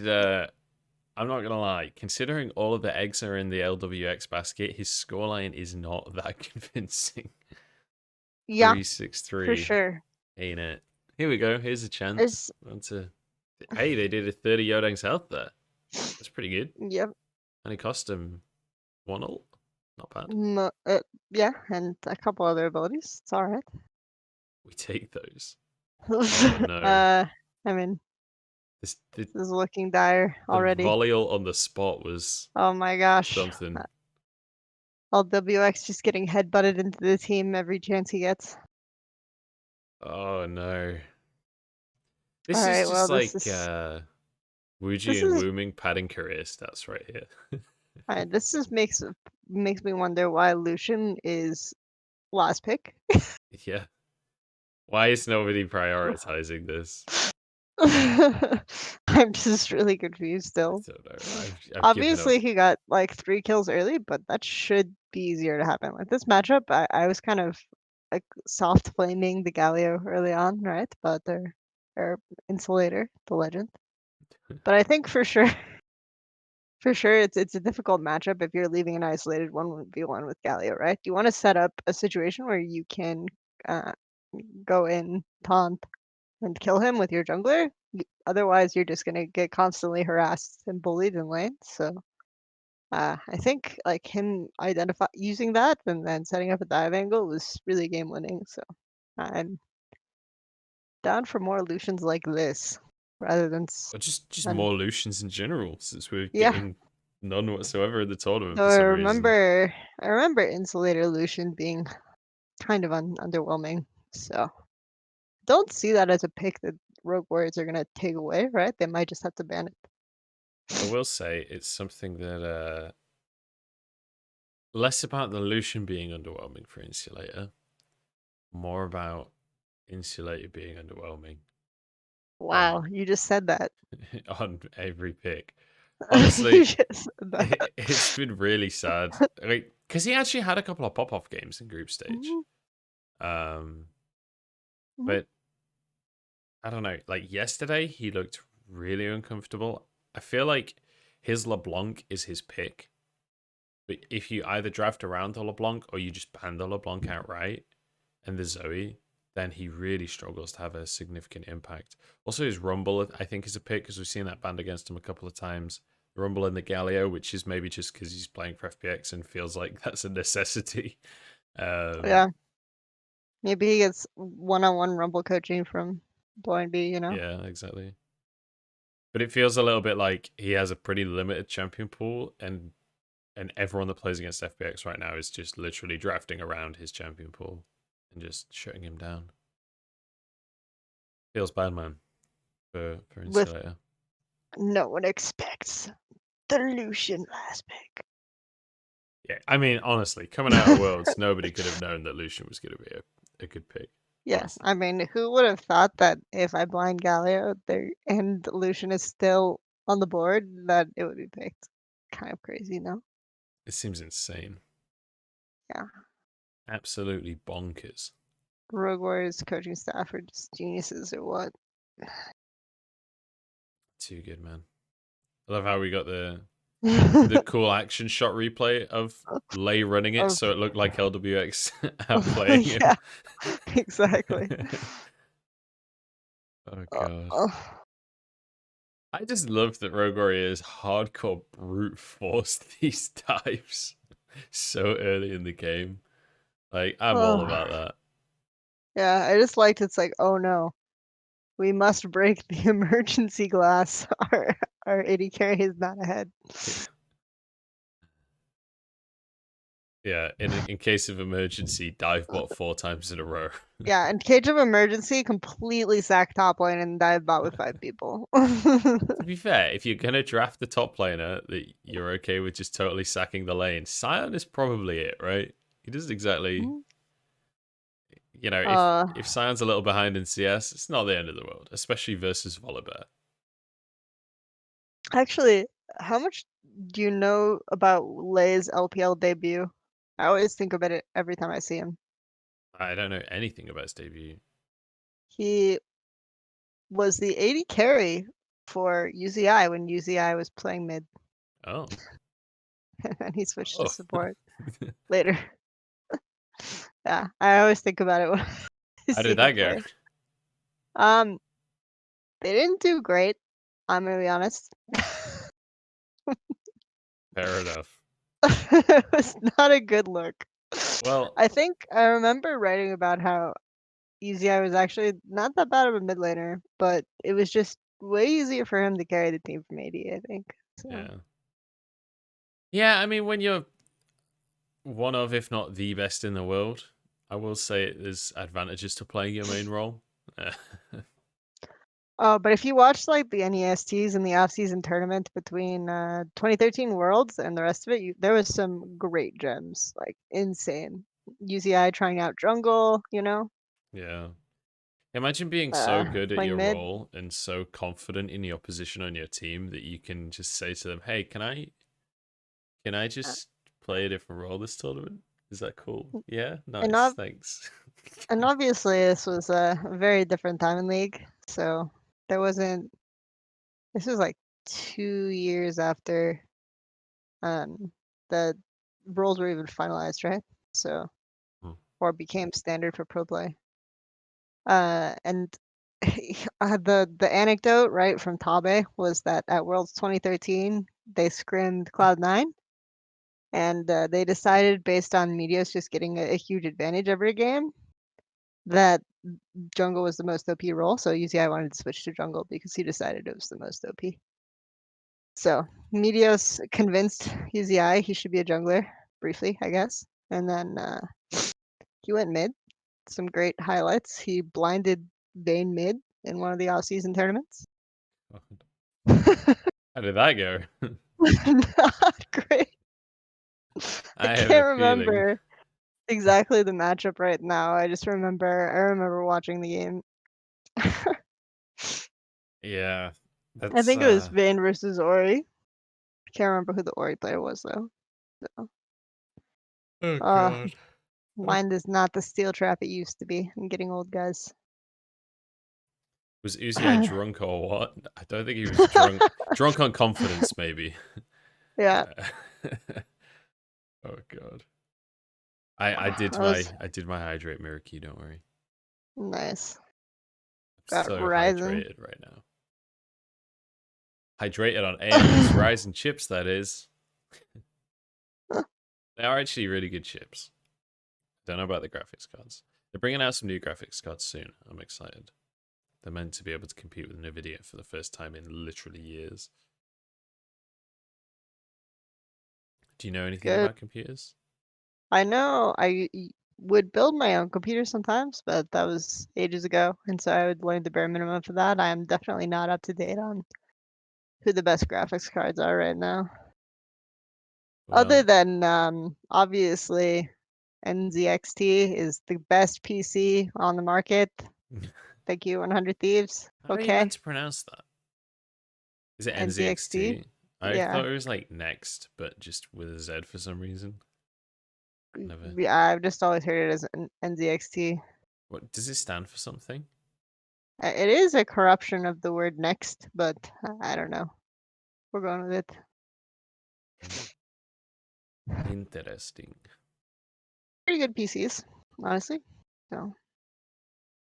I'm not gonna lie. Considering all of the eggs are in the LWX basket, his scoreline is not that convincing. Yeah, 363, for sure. ain't it? Here we go. Here's a chance. It's Hey, they did a 30 Youdang's health there. That's pretty good. yep. And it cost him one ult. Not bad. Yeah, and a couple other abilities. It's all right. We take those. Oh no. I mean, This this is looking dire the already. volley ult on the spot was Oh my gosh. something. LWX just getting headbutted into the team every chance he gets. Oh no. All This is right, well, just like this Wuji and is Wuming padding career stats right here. all right. This just makes me wonder why Lucian is last pick. Yeah. Why is nobody prioritizing this? I'm just really confused I still. don't know. I've given up. Obviously, he got like 3 kills early, but that should be easier to happen. Like this matchup, I was kind of like soft flaming the Galio early on, right? But or insulator, the legend. But I think for sure, for sure, it's a difficult matchup if you're leaving an isolated 1v1 with Galio, right? You want to set up a situation where you can uh, go in taunt and kill him with your jungler. Otherwise, you're just gonna get constantly harassed and bullied in lane. So I think like him using that and then setting up a dive angle was really game winning. So I'm down for more Lucians like this rather than Or just than more Lucians in general, since we're yeah. getting none whatsoever in the tournament So for some reason. I remember Insulator Lucian being kind of underwhelming. So don't see that as a pick that Rogue Warriors are gonna take away, right? They might just have to ban it. I will say it's something that less about the Lucian being underwhelming for Insulator, more about Insulator being underwhelming Wow, on you just said that. on every pick. You Honestly, just said that. it's been really sad. Like, because he actually had a couple of pop-off games in group stage. Mhm, Um, mhm. but I don't know. Like yesterday, he looked really uncomfortable. I feel like his LeBlanc is his pick. But if you either draft around the LeBlanc or you just ban the LeBlanc outright and the Zoe, then he really struggles to have a significant impact. Also, his Rumble, I think, is a pick because we've seen that banned against him a couple of times. Rumble in the Galio, which is maybe just because he's playing for FPX and feels like that's a necessity. Um, Yeah, maybe he gets one-on-one rumble coaching from Bowen B, you know? yeah, exactly. But it feels a little bit like he has a pretty limited champion pool, and everyone that plays against FPX right now is just literally drafting around his champion pool and just shutting him down. Feels bad, man, for With Insulator. no one expects the Lucian last pick. Yeah, I mean, honestly, coming out of Worlds, nobody could have known that Lucian was going to be a good pick. Yeah, Honestly. I mean, who would have thought that if I blind Galio there and Lucian is still on the board, that it would be picked? Kind of crazy, no? It seems insane. Yeah. Absolutely bonkers. Rogue Warriors coaching staff are just geniuses or what? Too good, man. I love how we got the cool action shot replay of Lei running it, Of, so it looked like LWX outplaying him. yeah, exactly. Oh Uh, god. uh, I just love that Rogue Warriors hardcore brute forced these dives so early in the game. Like, I'm all about uh, that. yeah, I just liked it's like, oh no, we must break the emergency glass. Our AD carry is not ahead. Yeah, in case of emergency, dive bot 4 times in a row. Yeah, and Cage of Emergency completely sacked top lane and dive bot with 5 people. To be fair, if you're gonna draft the top laner that you're okay with just totally sacking the lane, Sion is probably it, right? He doesn't exactly, uh, if Sion's a little behind in CS, it's not the end of the world, especially versus Volibear. actually, how much do you know about Lei's LPL debut? I always think about it every time I see him. I don't know anything about his debut. He was the AD carry for UZI when UZI was playing mid, Oh, and he switched to oh, support later. Yeah, I always think about it when I how see did him that go? play. Um, they didn't do great. I'm gonna be honest. Fair enough. It was not a good look. Well, I think I remember writing about how easy I was actually not that bad of a mid laner, but it was just way easier for him to carry the team from AD, I think. So, yeah, yeah. I mean, when you're one of, if not the best in the world, I will say there's advantages to playing your main role. oh, but if you watch like the NESTs and the off-season tournament between 2013 Worlds and the rest of it, there was some great gems, like insane. UZI trying out jungle, Yeah. Imagine being so good at playing your mid. role and so confident in your position on your team that you can just say to them, "Hey, can I Uh, just play a different role this tournament? Is that cool? Yeah, and nice, ob thanks." and obviously this was a very different time in League, so there wasn't. This was like 2 years after um the rules were even finalized, right? So Hmm. or became standard for pro play. And the anecdote right from Tabe was that at Worlds 2013 they scrimmed Cloud9 and they decided based on Meteos just getting a huge advantage every game that jungle was the most OP role. So UCI wanted to switch to jungle because he decided it was the most OP. So Meteos convinced UZI he should be a jungler briefly, I guess, and then he went mid. Some great highlights. He blinded Vayne mid in one of the off-season tournaments. How did that go? Not great. I I have a can't feeling. remember exactly the matchup right now. I remember watching the game. Yeah, I that's think it was Vayne versus Ori. I can't remember who the Ori player was though. So, oh uh, god. mind is not the steel trap it used to be. I'm getting old, guys. Was Uzi drunk or what? I don't think he was drunk. Drunk on confidence, maybe. Yeah, Oh god. I did I was my hydrate mirror key, don't worry. nice. I'm Got so Ryzen. hydrated right now. Hydrated on AMD's Ryzen chips, that is. They are actually really good chips. Don't know about the graphics cards. They're bringing out some new graphics cards soon. I'm excited. They're meant to be able to compete with Nvidia for the first time in literally years. Do you know anything Good. about computers? I know. would build my own computer sometimes, but that was ages ago, and so I would learn the bare minimum for that. I am definitely not up to date on who the best graphics cards are right now. Other Well, than obviously NZXT is the best PC on the market. Thank you, 100 Thieves. how are you meant Okay, to pronounce that? Is it NZXT. NZXT? I Yeah, thought it was like next, but just with a Z for some reason. Never. I've just always heard it as NZXT. What does it stand for something? It is a corruption of the word next, but I don't know. We're going with it. Interesting. Pretty good PCs, honestly. So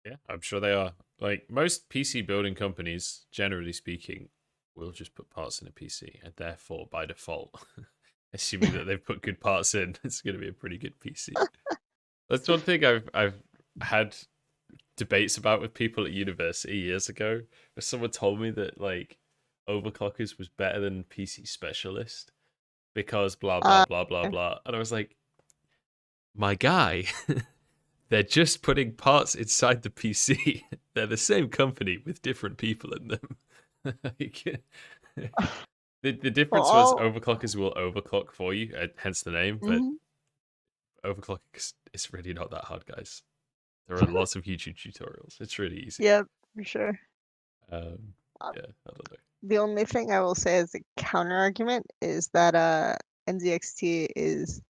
Yeah, I'm sure they are. Like most PC building companies, generally speaking, will just put parts in a PC, and therefore, by default, assuming that they've put good parts in, it's going to be a pretty good PC. That's one thing I've had debates about with people at university years ago. Where someone told me that like overclockers was better than PC specialist because blah blah uh, blah blah blah, and I was like, my guy. They're just putting parts inside the PC. They're the same company with different people in them. Like, the well, difference was all overclockers will overclock for you, hence the name, but mhm. overclocking is really not that hard, guys. There are lots of YouTube tutorials. It's really easy. Yep, for sure. Um, Uh, yeah, I don't know. the only thing I will say as a counter argument is that NZXT is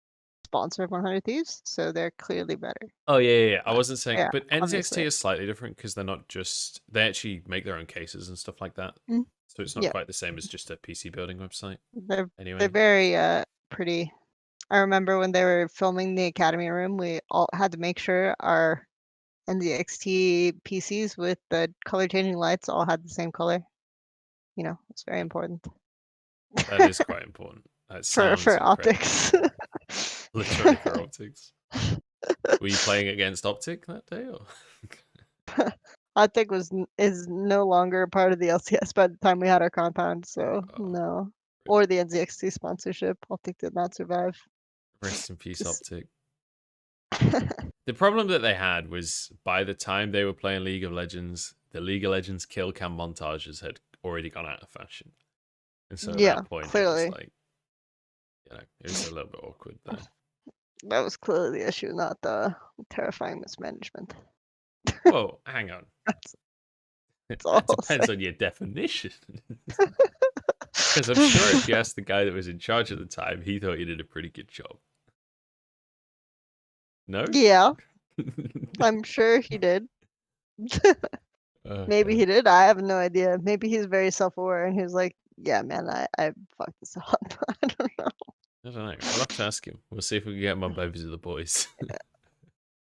sponsor of 100 Thieves, so they're clearly better. Oh yeah. I Uh, wasn't saying, yeah, but NZXT obviously. is slightly different because they're not just they actually make their own cases and stuff like that. Mm, So it's not yeah, quite the same as just a PC building website. they're Anyway, very pretty. I remember when they were filming the Academy room, we all had to make sure our NZXT PCs with the color changing lights all had the same color. You know, it's very important that is quite important. That sounds for incredible. optics. Literally for optics. Were you playing against Optic that day? Or? Optic is no longer a part of the LCS by the time we had our compound, so Oh, no. Or the NZXT sponsorship. Optic did not survive. rest in peace, Just Optic. The problem that they had was by the time they were playing League of Legends, the League of Legends kill cam montages had already gone out of fashion. And so at yeah, that point, it was clearly like, it was a little bit awkward there. that was clearly the issue, not the terrifying mismanagement. Whoa, hang on. That's, that's all That I'll say. depends on your definition. Because I'm sure if you asked the guy that was in charge at the time, he thought you did a pretty good job. No? Yeah, I'm sure he did. Maybe Okay. he did. I have no idea. Maybe he's very self-aware and he was like, "Yeah, man, I fucked this up." I don't know. I don't know. We'll have to ask him. We'll see if we can get him on Babies of the Boys.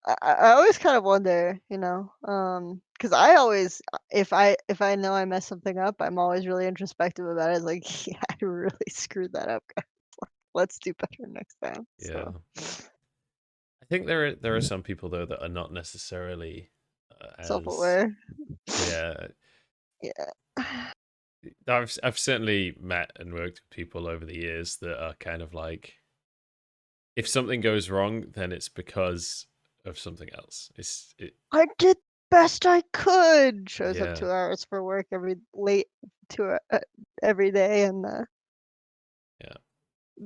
I always kind of wonder, you know, because I always, if I know I messed something up, I'm always really introspective about it. It's like, yeah, I really screwed that up, guys. Let's do better next time. Yeah. So I think there are some people though that are not necessarily as self-aware. yeah. Yeah. I've certainly met and worked with people over the years that are kind of like if something goes wrong, then it's because of something else. I did best I could. Shows up Yeah 2 hours for work every late every day and yeah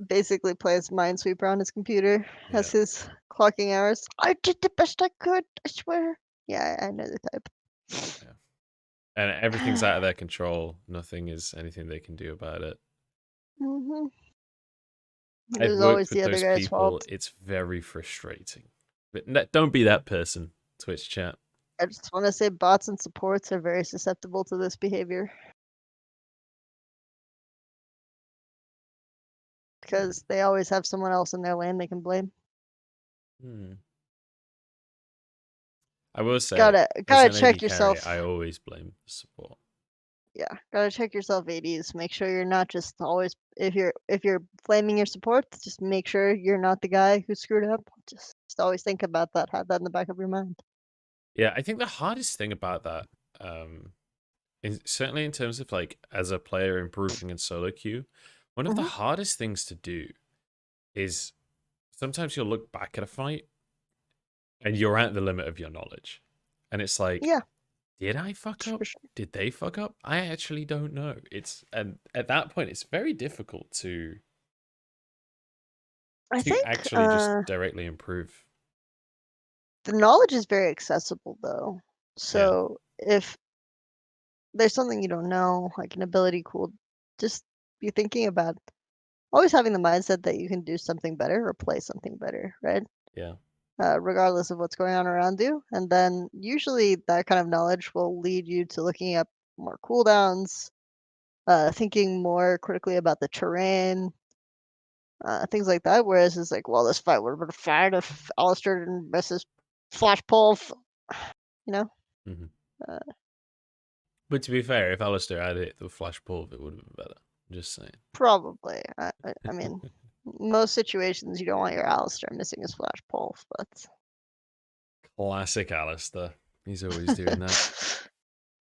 basically plays Minesweeper on his computer yeah as his clocking hours. I did the best I could, I swear. Yeah, I know the type. yeah. And everything's out of their control. Nothing is anything they can do about it. hmm It I've was worked always with the other those guy's people. fault. It's very frustrating. But don't be that person, Twitch chat. I just want to say bots and supports are very susceptible to this behavior because they always have someone else in their lane they can blame. Hmm. I will say, as Gotta an AD check carry, yourself. I always blame the support. Yeah, gotta check yourself ADs. Make sure you're not just always if you're flaming your support, just make sure you're not the guy who screwed up. Just always think about that. Have that in the back of your mind. Yeah, I think the hardest thing about that, certainly in terms of like as a player improving in solo queue, one of the hmm hardest things to do is sometimes you'll look back at a fight and you're at the limit of your knowledge, and it's like, Yeah, did I fuck up? for sure. Did they fuck up? I actually don't know. And at that point, it's very difficult to I think actually just directly improve. the knowledge is very accessible though. Yeah. So if there's something you don't know, like an ability cool, just be thinking about always having the mindset that you can do something better or play something better, right? Yeah. Regardless of what's going on around you. And then usually that kind of knowledge will lead you to looking up more cooldowns, thinking more critically about the terrain, things like that. Whereas it's like, well, this fight would have been a fight if Alistar didn't miss his flash pull, you know? Mm-hmm. Uh, But to be fair, if Alistar had hit the flash pull, it would have been better. Just saying. Probably. I mean, most situations you don't want your Alistar missing his flash pull, but Classic Alistar. He's always doing that.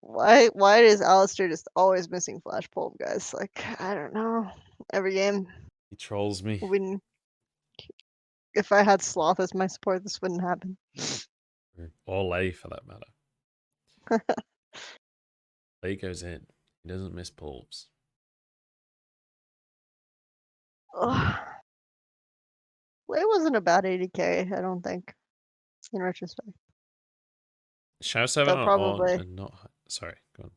why is Alistar just always missing flash pull, guys? Like, I don't know. Every game, He trolls me. when if I had Sloth as my support, this wouldn't happen. Or Lay, for that matter. Lay goes in. He doesn't miss pulls. Lay wasn't a bad ADK, I don't think, in retrospect. Shadow 7 They'll on Ornn probably. and not. Sorry, go on.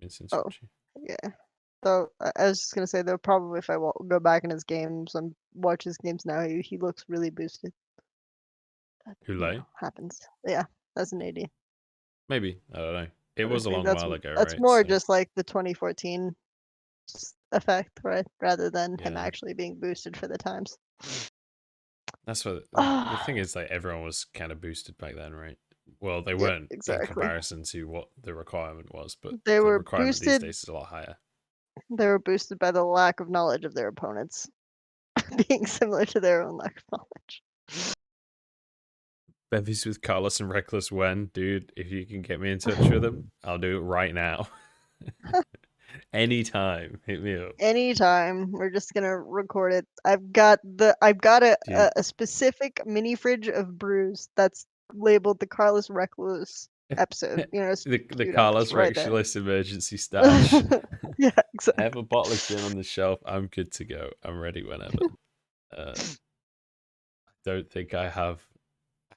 It's Oh, yeah. Though I was just gonna say, though, probably if I go back in his games and watch his games now, he looks really boosted. Who Lay? Happens. Yeah, that's an AD. Maybe. I don't know. It was a Honestly, long while ago, that's right? more So, just like the 2014 effect, right? Rather than him yeah. actually being boosted for the times. That's what the thing is. Like everyone was kind of boosted back then, right? Well, they Yep, weren't in exactly. comparison to what the requirement was, but They the were requirement these boosted. days is a lot higher. They were boosted by the lack of knowledge of their opponents, being similar to their own lack of knowledge. Bevies with Carlos and Reckless when, dude, if you can get me in touch with them, I'll do it right now. Anytime. Hit me up. Anytime. We're just gonna record it. I've got a specific mini fridge of brews that's labeled the Carlos Recluse episode. You know, it's the queued up. It's Carlos right there. Reckless emergency stash. Yeah, I exactly. have a bottle of gin on the shelf. I'm good to go. I'm ready whenever. I don't think I have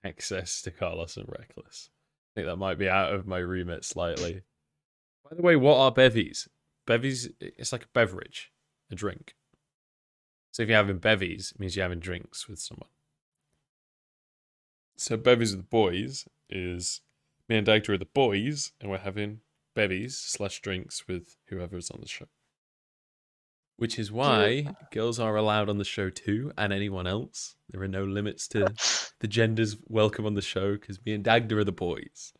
access to Carlos and Reckless. I think that might be out of my remit slightly. By the way, what are bevies? Bevies, it's like a beverage, a drink. So if you're having bevies, it means you're having drinks with someone. So bevies with the boys is me and Dagda are the boys, and we're having bevies / drinks with whoever's on the show. Which is why girls are allowed on the show too, and anyone else. There are no limits to the genders welcome on the show, because me and Dagda are the boys.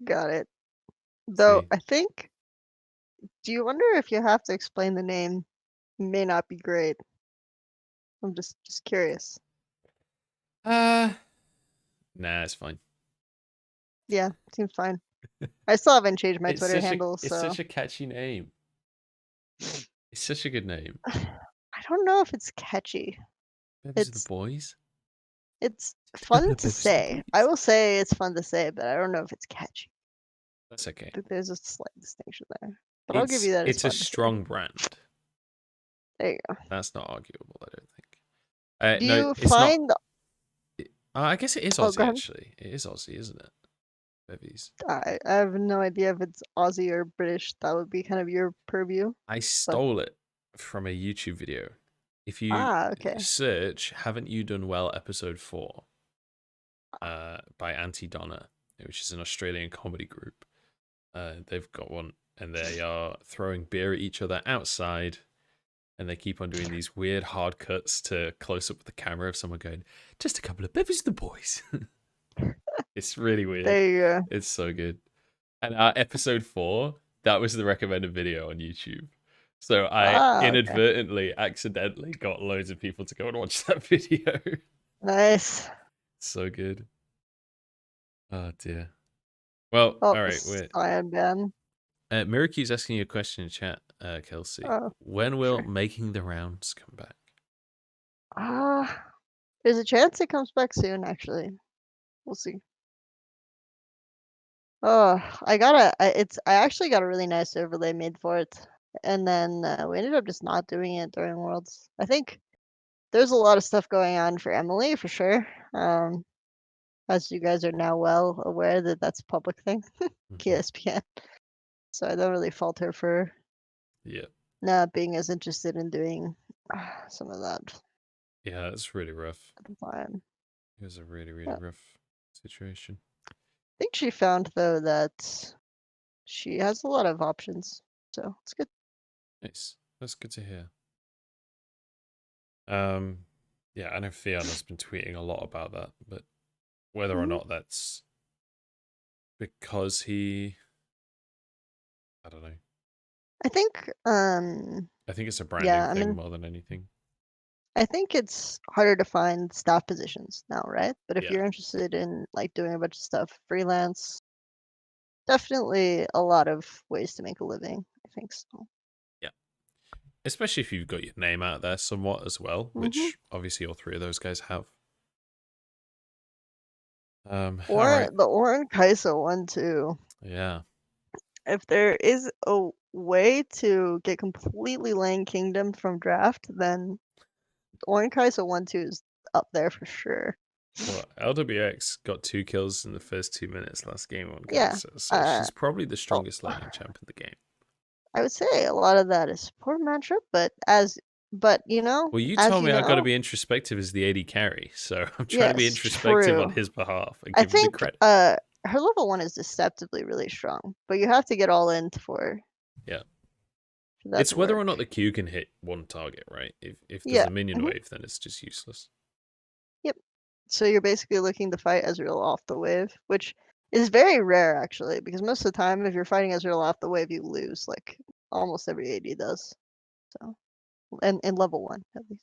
Got it. Though I think, do you wonder if you have to explain the name? May not be great. I'm just curious. Nah, it's fine. Yeah, seems fine. I still haven't changed my Twitter handle, so it's such a catchy name. It's such a good name. I don't know if it's catchy. Bevies of the boys. It's fun to say. I will say it's fun to say, but I don't know if it's catchy. That's okay. I think there's a slight distinction there. But I'll give you that. It's a strong brand. There you go. That's not arguable, I don't think. Do no, you it's find? not. I guess it is Oh, Aussie, actually. It is Aussie, isn't it? Bevies. I have no idea if it's Aussie or British. That would be kind of your purview. I stole it from a YouTube video. If you Okay. search "Haven't You Done Well" episode 4 by Auntie Donna, which is an Australian comedy group. They've got one, and they are throwing beer at each other outside, and they keep on doing these weird hard cuts to close up with the camera of someone going, "Just a couple of bevies, the boys." It's really weird. There you go. It's so good. And episode 4, that was the recommended video on YouTube. So I inadvertently, accidentally got loads of people to go and watch that video. Nice. So good. Oh dear. Well, all right. Sion ban. Miracu's asking you a question in chat, Kelsey. When will Making the Rounds come back? There's a chance it comes back soon, actually. We'll see. Oh, I actually got a really nice overlay made for it, and then we ended up just not doing it during Worlds. I think there's a lot of stuff going on for Emily for sure. As you guys are now well aware that that's a public thing, ESPN. So I don't really fault her for not being as interested in doing some of that. Yeah, it's really rough. At the time. It was a really, really rough situation. I think she found though that she has a lot of options, so it's good. Nice. That's good to hear. Yeah, I know Theon has been tweeting a lot about that, but whether or not that's because he, I don't know. I think it's a branding thing more than anything. I think it's harder to find staff positions now, right? But if you're interested in like doing a bunch of stuff freelance, definitely a lot of ways to make a living, I think so. Yeah. Especially if you've got your name out there somewhat as well, which obviously all three of those guys have. Or the Ornn Kaisa one too. Yeah. If there is a way to get completely Lane Kingdom from draft, then Ornn Kaisa 1-2 is up there for sure. Well, LWX got 2 kills in the first 2 minutes last game on Kaisa, so she's probably the strongest laning champ in the game. I would say a lot of that is poor matchup, but you know. Well, you told me I got to be introspective as the AD carry, so I'm trying to be introspective on his behalf and give him the credit. Her level 1 is deceptively really strong, but you have to get all in for. Yeah. It's whether or not the Q can hit one target, right? If there's a minion wave, then it's just useless. Yep. So you're basically looking to fight Ezreal off the wave, which is very rare actually, because most of the time if you're fighting Ezreal off the wave, you lose, like almost every AD does. So, and in level 1 at least.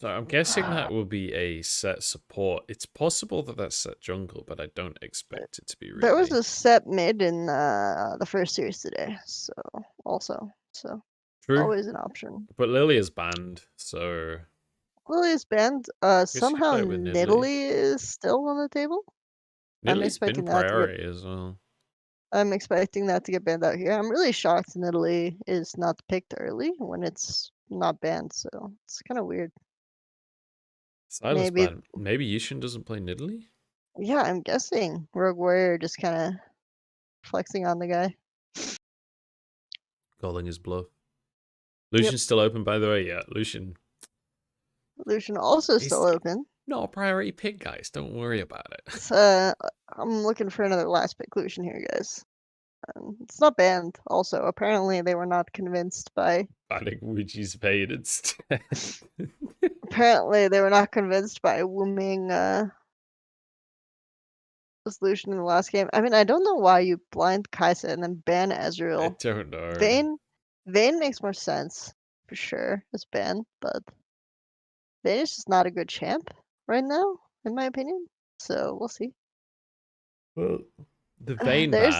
So I'm guessing that will be a Sett support. It's possible that that's Sett jungle, but I don't expect it to be really. There was a Sett mid in the first series today, so True. Always an option. But Lillia's banned, so Lillia's banned. Somehow Nidalee is still on the table. Nidalee's been priority as well. I'm expecting that to get banned out here. I'm really shocked Nidalee is not picked early when it's not banned, so it's kind of weird. Silas ban. Maybe Yuxin doesn't play Nidalee? Yeah, I'm guessing. Rogue Warrior just kind of flexing on the guy. Calling his bluff. Lucian's still open, by the way. Yeah, Lucian also still open. Not a priority pick, guys. Don't worry about it. I'm looking for another last pick Lucian here, guys. It's not banned. Also, apparently they were not convinced by banning Wuji's Vayne instead. Apparently they were not convinced by Wuming solution in the last game. I mean, I don't know why you blind Kaisa and then ban Ezreal. I don't know. Vayne makes more sense for sure as ban, but Vayne is just not a good champ right now, in my opinion. So we'll see. Well, the Vayne ban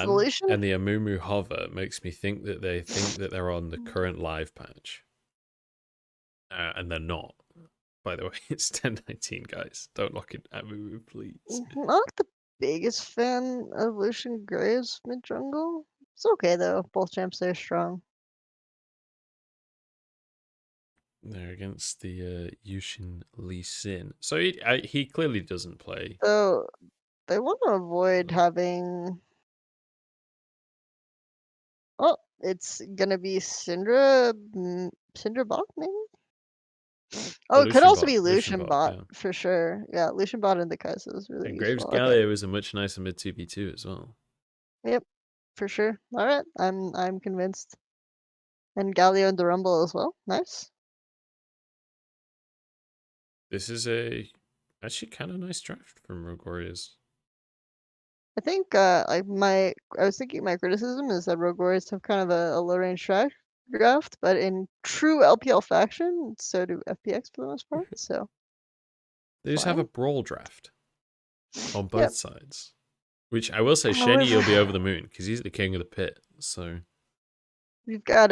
and the Amumu hover makes me think that they think that they're on the current live patch. And they're not. By the way, it's 10:19, guys. Don't lock in Amumu, please. Not the biggest fan of Lucian Graves mid jungle. It's okay though. Both champs are strong. They're against the Yushin Lee Sin. So he clearly doesn't play. So they want to avoid having. Oh, it's gonna be Syndra bot maybe. Oh, it could also be Lucian bot for sure. Yeah, Lucian bot in the Kaisa is really and useful. Graves Galio is a much nicer mid 2v2 as well. Yep, for sure. All right, I'm convinced. And Galio in the Rumble as well. Nice. This is a actually kind of nice draft from Rogue Warriors. I think I was thinking my criticism is that Rogue Warriors have kind of a low range draft, but in true LPL faction, so do FPX for the most part. So they just have a brawl draft on both sides, which I will say, Sheni, you'll be over the moon because he's the king of the pit. So We've got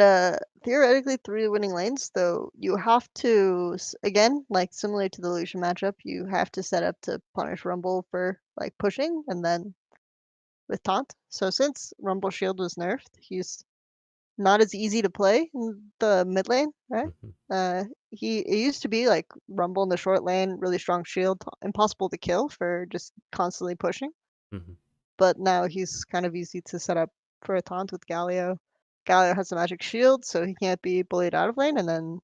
theoretically 3 winning lanes, though you have to again, like similar to the Lucian matchup, you have to set up to punish Rumble for like pushing and then with taunt. So since Rumble Shield was nerfed, he's not as easy to play in the mid lane, right? It used to be like Rumble in the short lane, really strong shield, impossible to kill for just constantly pushing. But now he's kind of easy to set up for a taunt with Galio. Galio has a magic shield, so he can't be bullied out of lane, and then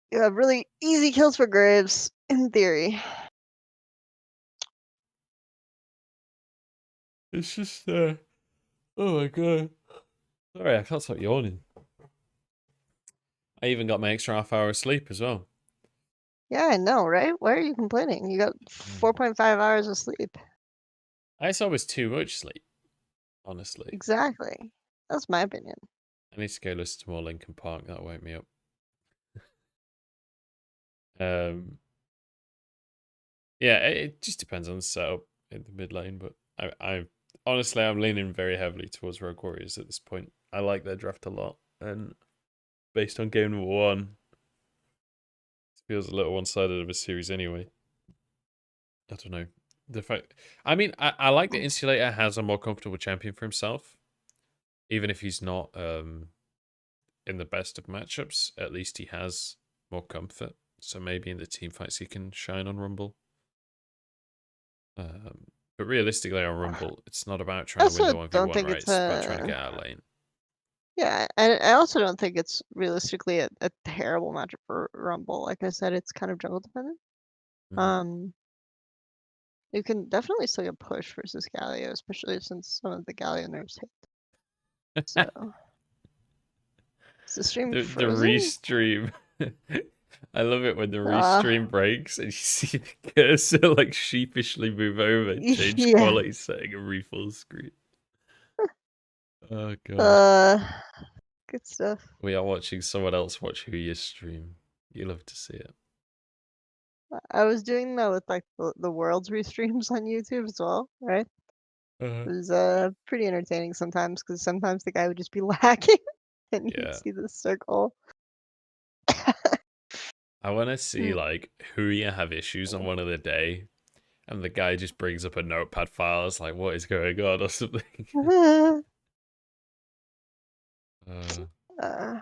you have really easy kills for Graves, in theory. It's just, oh my god. Sorry, I can't stop yawning. I even got my extra half hour of sleep as well. Yeah, I know, right? Why are you complaining? You got 4.5 hours of sleep. I saw it was too much sleep, honestly. Exactly. That's my opinion. I need to go listen to more Linkin Park. That'll wake me up. Yeah, it just depends on the setup in the mid lane, but I honestly I'm leaning very heavily towards Rogue Warriors at this point. I like their draft a lot, and based on game number 1, it feels a little one-sided of a series anyway. I don't know. The fact, I mean, I like that Insulator has a more comfortable champion for himself, even if he's not in the best of matchups. At least he has more comfort. So maybe in the team fights he can shine on Rumble. But realistically on Rumble, it's not about trying to win the 1v1, right? It's about trying to get out of lane. Yeah, and I also don't think it's realistically a terrible matchup for Rumble. Like I said, it's kind of jungle dependent. You can definitely still get push versus Galio, especially since some of the Galio nerfs hit. So, is the stream the frozen? restream. I love it when the restream breaks and you see the cursor like sheepishly move over, change quality setting, and refull screen. Oh god. Good stuff. We are watching someone else watch who you stream. You love to see it. I was doing that with like the world's restreams on YouTube as well, right? It was pretty entertaining sometimes because sometimes the guy would just be lagging and you'd see the circle. I want to see like who you have issues on one of the day, and the guy just brings up a notepad file. It's like, what is going on or something.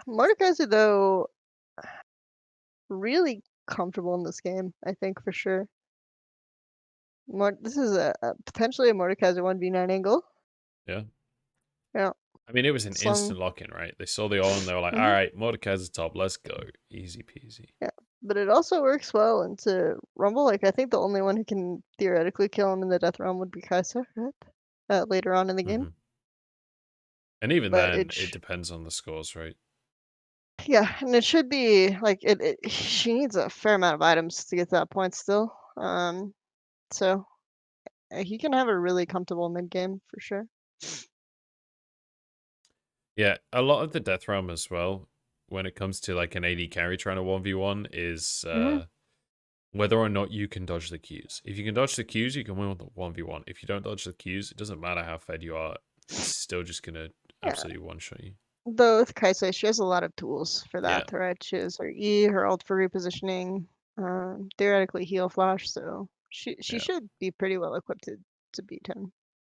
Mordekaiser though, really comfortable in this game, I think for sure. This is a potentially a Mordekaiser 1v9 angle. Yeah. Yeah. I mean, it was an instant lock-in, right? They saw the Ornn, they were like, all right, Mordekaiser's top, let's go. Easy peasy. Yeah, but it also works well into Rumble. Like, I think the only one who can theoretically kill him in the Death Realm would be Kaisa, right? Later on in the game. And even then, it depends on the scores, right? Yeah, and it should be, like, she needs a fair amount of items to get to that point still. So he can have a really comfortable mid game for sure. Yeah, a lot of the Death Realm as well, when it comes to like an AD carry trying to 1v1, is whether or not you can dodge the Qs. If you can dodge the Qs, you can win with the 1v1. If you don't dodge the Qs, it doesn't matter how fed you are, he's still just going to absolutely one-shot you. Though with Kaisa, she has a lot of tools for that, right? She has her E, her ult for repositioning, theoretically heal flash, so she should be pretty well equipped to beat him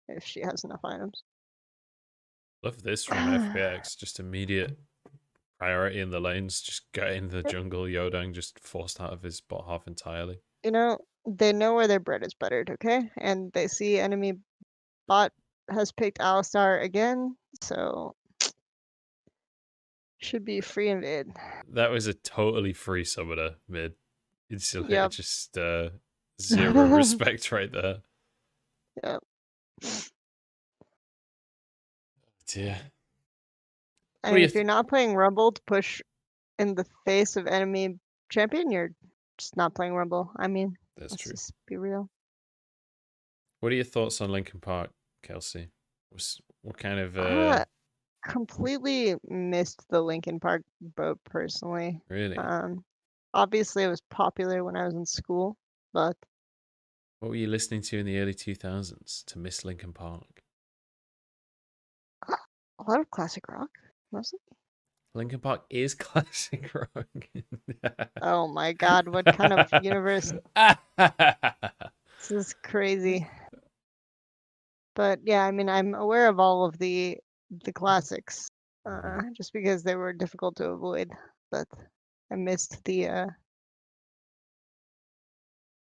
if she has enough items. Love this from FPX, just immediate priority in the lanes, just get in the jungle. Youdang just forced out of his bot half entirely. You know, they know where their bread is buttered, okay? And they see enemy bot has picked Alistar again, so should be free invade. That was a totally free summoner mid. Insulator, just zero respect right there. Yep. Yeah. I mean, if you're not playing Rumble to push in the face of enemy champion, you're just not playing Rumble. I mean, let's just be real. What are your thoughts on Linkin Park, Kelsey? What kind of completely missed the Linkin Park boat personally. Really? Obviously it was popular when I was in school, but what were you listening to in the early 2000s to miss Linkin Park? A lot of classic rock, mostly. Linkin Park is classic rock. Oh my god, what kind of universe? This is crazy. But yeah, I mean, I'm aware of all of the classics, just because they were difficult to avoid. But I missed the.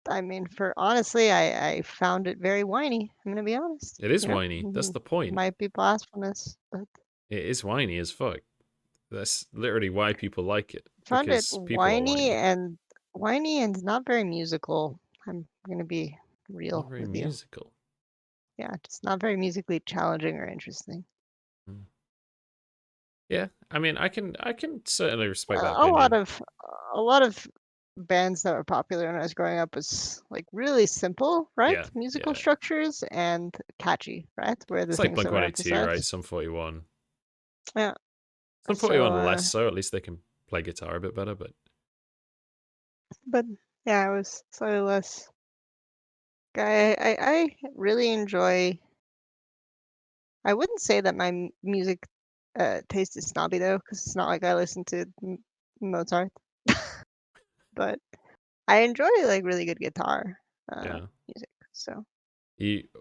I mean, for honestly, I found it very whiny. I'm gonna be honest. It is whiny. That's the point. Might be blasphemous, but It is whiny as fuck. That's literally why people like it. found it Because people are whiny. whiny and not very musical. I'm gonna be Not real very with you. musical. Yeah, just not very musically challenging or interesting. Yeah, I mean, I can certainly respect that A opinion. lot of bands that were popular when I was growing up was like really simple, right? Yeah, Musical yeah. structures and catchy, right? Where the It's like things that were Blink-182, right? emphasized. Sum 41. Yeah. Sum So, 41 less so. At least they can play guitar a bit better. but yeah, I was slightly less. I really enjoy. I wouldn't say that my music taste is snobby though, because it's not like I listen to Mozart. But I enjoy like really good guitar Yeah. music. So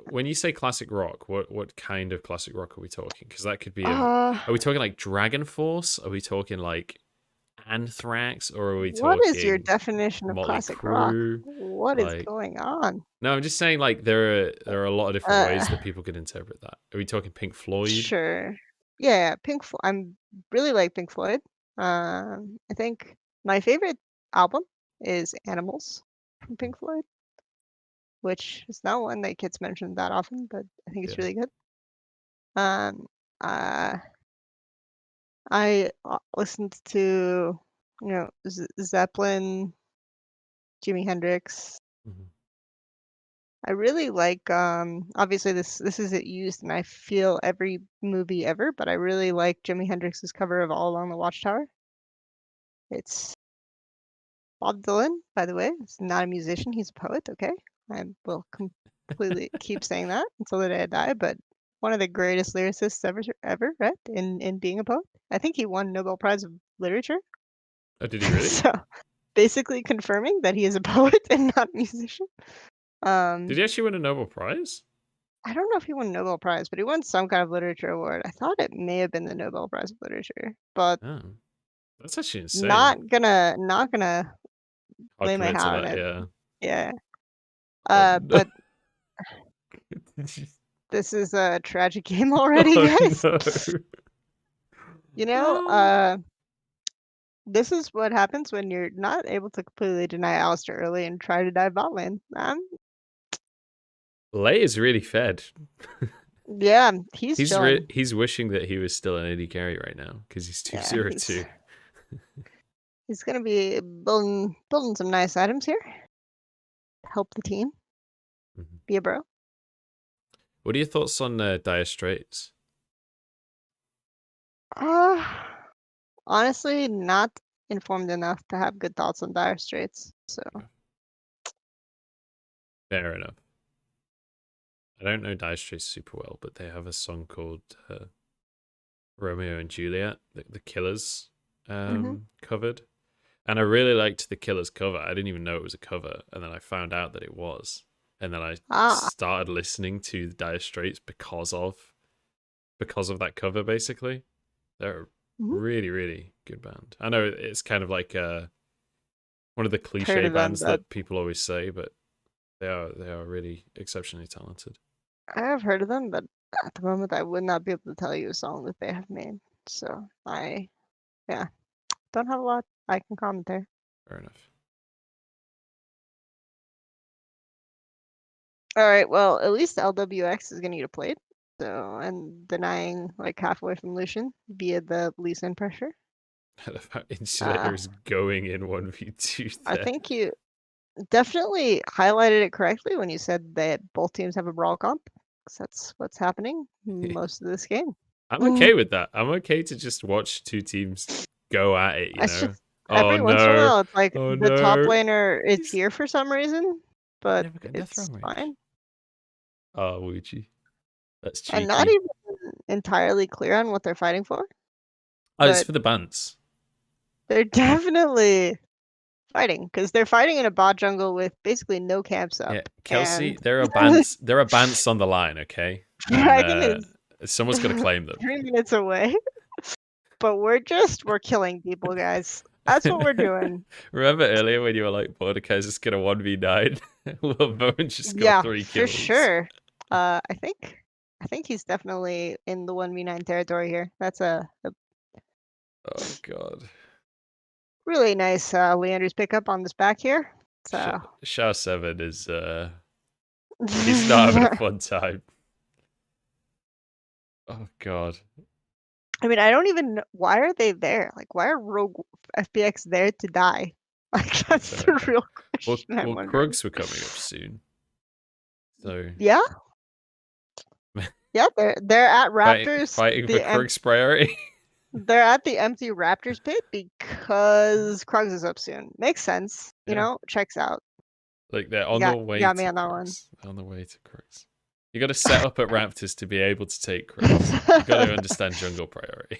When you say classic rock, what kind of classic rock are we talking? Because that could be a. uh Are we talking like Dragon Force? Are we talking like Anthrax? Or are we what is your talking definition of Motley classic rock? Crue? What is Like, going on? no, I'm just saying like there are a lot of different Uh ways that people could interpret that. Are we talking Pink Floyd? sure. Yeah, Pink Floyd. I'm really like Pink Floyd. I think my favorite album is Animals from Pink Floyd, which is not one that gets mentioned that often, but I think it's Yeah. really good. Um I listened to, Zeppelin, Jimi Hendrix. Mhm. I really like obviously this isn't used and I feel every movie ever, but I really like Jimi Hendrix's cover of All Along the Watchtower. It's Bob Dylan, by the way. He's not a musician, he's a poet, okay? I will completely keep saying that until the day I die, but one of the greatest lyricists ever, right? In being a poet. I think he won Nobel Prize of Literature. Oh, did he really? So basically confirming that he is a poet and not a musician. Did he actually win a Nobel Prize? I don't know if he won a Nobel Prize, but he won some kind of literature award. I thought it may have been the Nobel Prize of Literature, but Oh, that's actually insane. not gonna I'd lay my commit to hat on that. it. Yeah. Yeah. Oh no. But this is a tragic game already, Oh guys. no. You know, Oh. this is what happens when you're not able to completely deny Alistar early and try to dive bot lane. Lay is really fed. Yeah, he's chilling. He's wishing that he was still an AD carry right now because he's Yeah, 202. he's gonna be building some nice items here. Help the team. Mhm. Be a bro. What are your thoughts on Dire Straits? Uh, honestly, not informed enough to have good thoughts on Dire Straits. So, Fair enough. I don't know Dire Straits super well, but they have a song called Romeo and Juliet, the Killers covered. And I really liked the Killers cover. I didn't even know it was a cover, and then I found out that it was. And then I started listening to the Dire Straits because of that cover, basically. They're a really, really good band. I know it's kind of like one of the cliche bands that people always say, but they are really exceptionally talented. I have heard of them, but at the moment I would not be able to tell you a song that they have made. So I don't have a lot I can comment there. Fair enough. All right, well, at least LWX is gonna get a plate. So, and denying like halfway from Lucian via the Lucian pressure. I love how Insulator is going in 1v2 I there. think you definitely highlighted it correctly when you said that both teams have a brawl comp. 'Cause that's what's happening most of this game. I'm okay with that. I'm okay to just watch two teams go at it, you It's know? just Oh every once in a no. while, it's like Oh the top no. laner is here for some reason, but Never got Death it's Range. fine. Oh, Wuji. That's And not cheeky. even entirely clear on what they're fighting for. Oh, it's But for the bans. they're definitely fighting because they're fighting in a bot jungle with basically no camps up. Yeah, Kelsey, And there are bans on the line, okay? Dragon And is someone's got to claim them. 3 minutes away. But we're killing people, guys. That's what we're doing. Remember earlier when you were like, Mordekaiser's gonna 1v9? Well, Bowen just got Yeah, 3 for kills. sure. I think he's definitely in the 1v9 territory here. That's a Oh god. really nice Leander's pickup on this back here. So Shao 7 is he's not having a fun time. Oh god. I mean, I don't even know, why are they there? Like, why are Rogue FPX there to die? Like, that's the real question. Well, Krugs were coming up soon. So yeah, yeah, they're at Raptors. fighting for Krugs priority. They're at the empty Raptors pit because Krugs is up soon. Makes sense, you know. Checks out. Like they're on the way got to me on that one. On the way to Krugs. You got to set up at Raptors to be able to take Krugs. You got to understand jungle priority.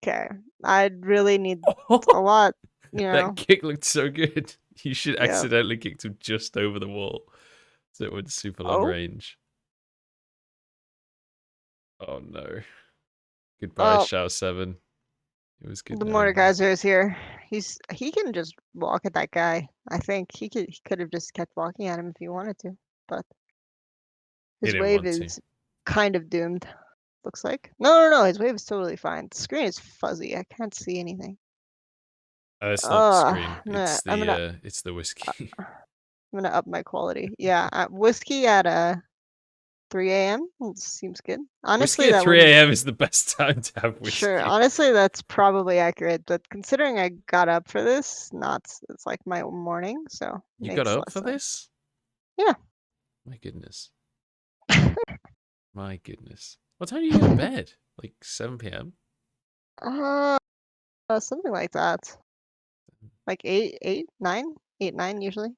Okay, I'd really need a lot. You know, that kick looked so good. You should accidentally kicked him just over the wall, so it went super long range. Oh no! Goodbye, Shao 7. It was good. The Mordekaiser is here. He can just walk at that guy. I think he could have just kept walking at him if he wanted to, but his wave is kind of doomed. Looks like. No. His wave is totally fine. The screen is fuzzy. I can't see anything. It's not the screen. It's the whiskey. I'm gonna up my quality. Yeah, whiskey at 3 a.m. Seems good. Honestly, whiskey at 3 a.m. is the best time to have whiskey. Sure, honestly, that's probably accurate. But considering I got up for this, it's like my morning, so you got up for this? Yeah. My goodness. My goodness. What time do you go to bed? Like 7 p.m. Something like that. Like 8, 9 usually.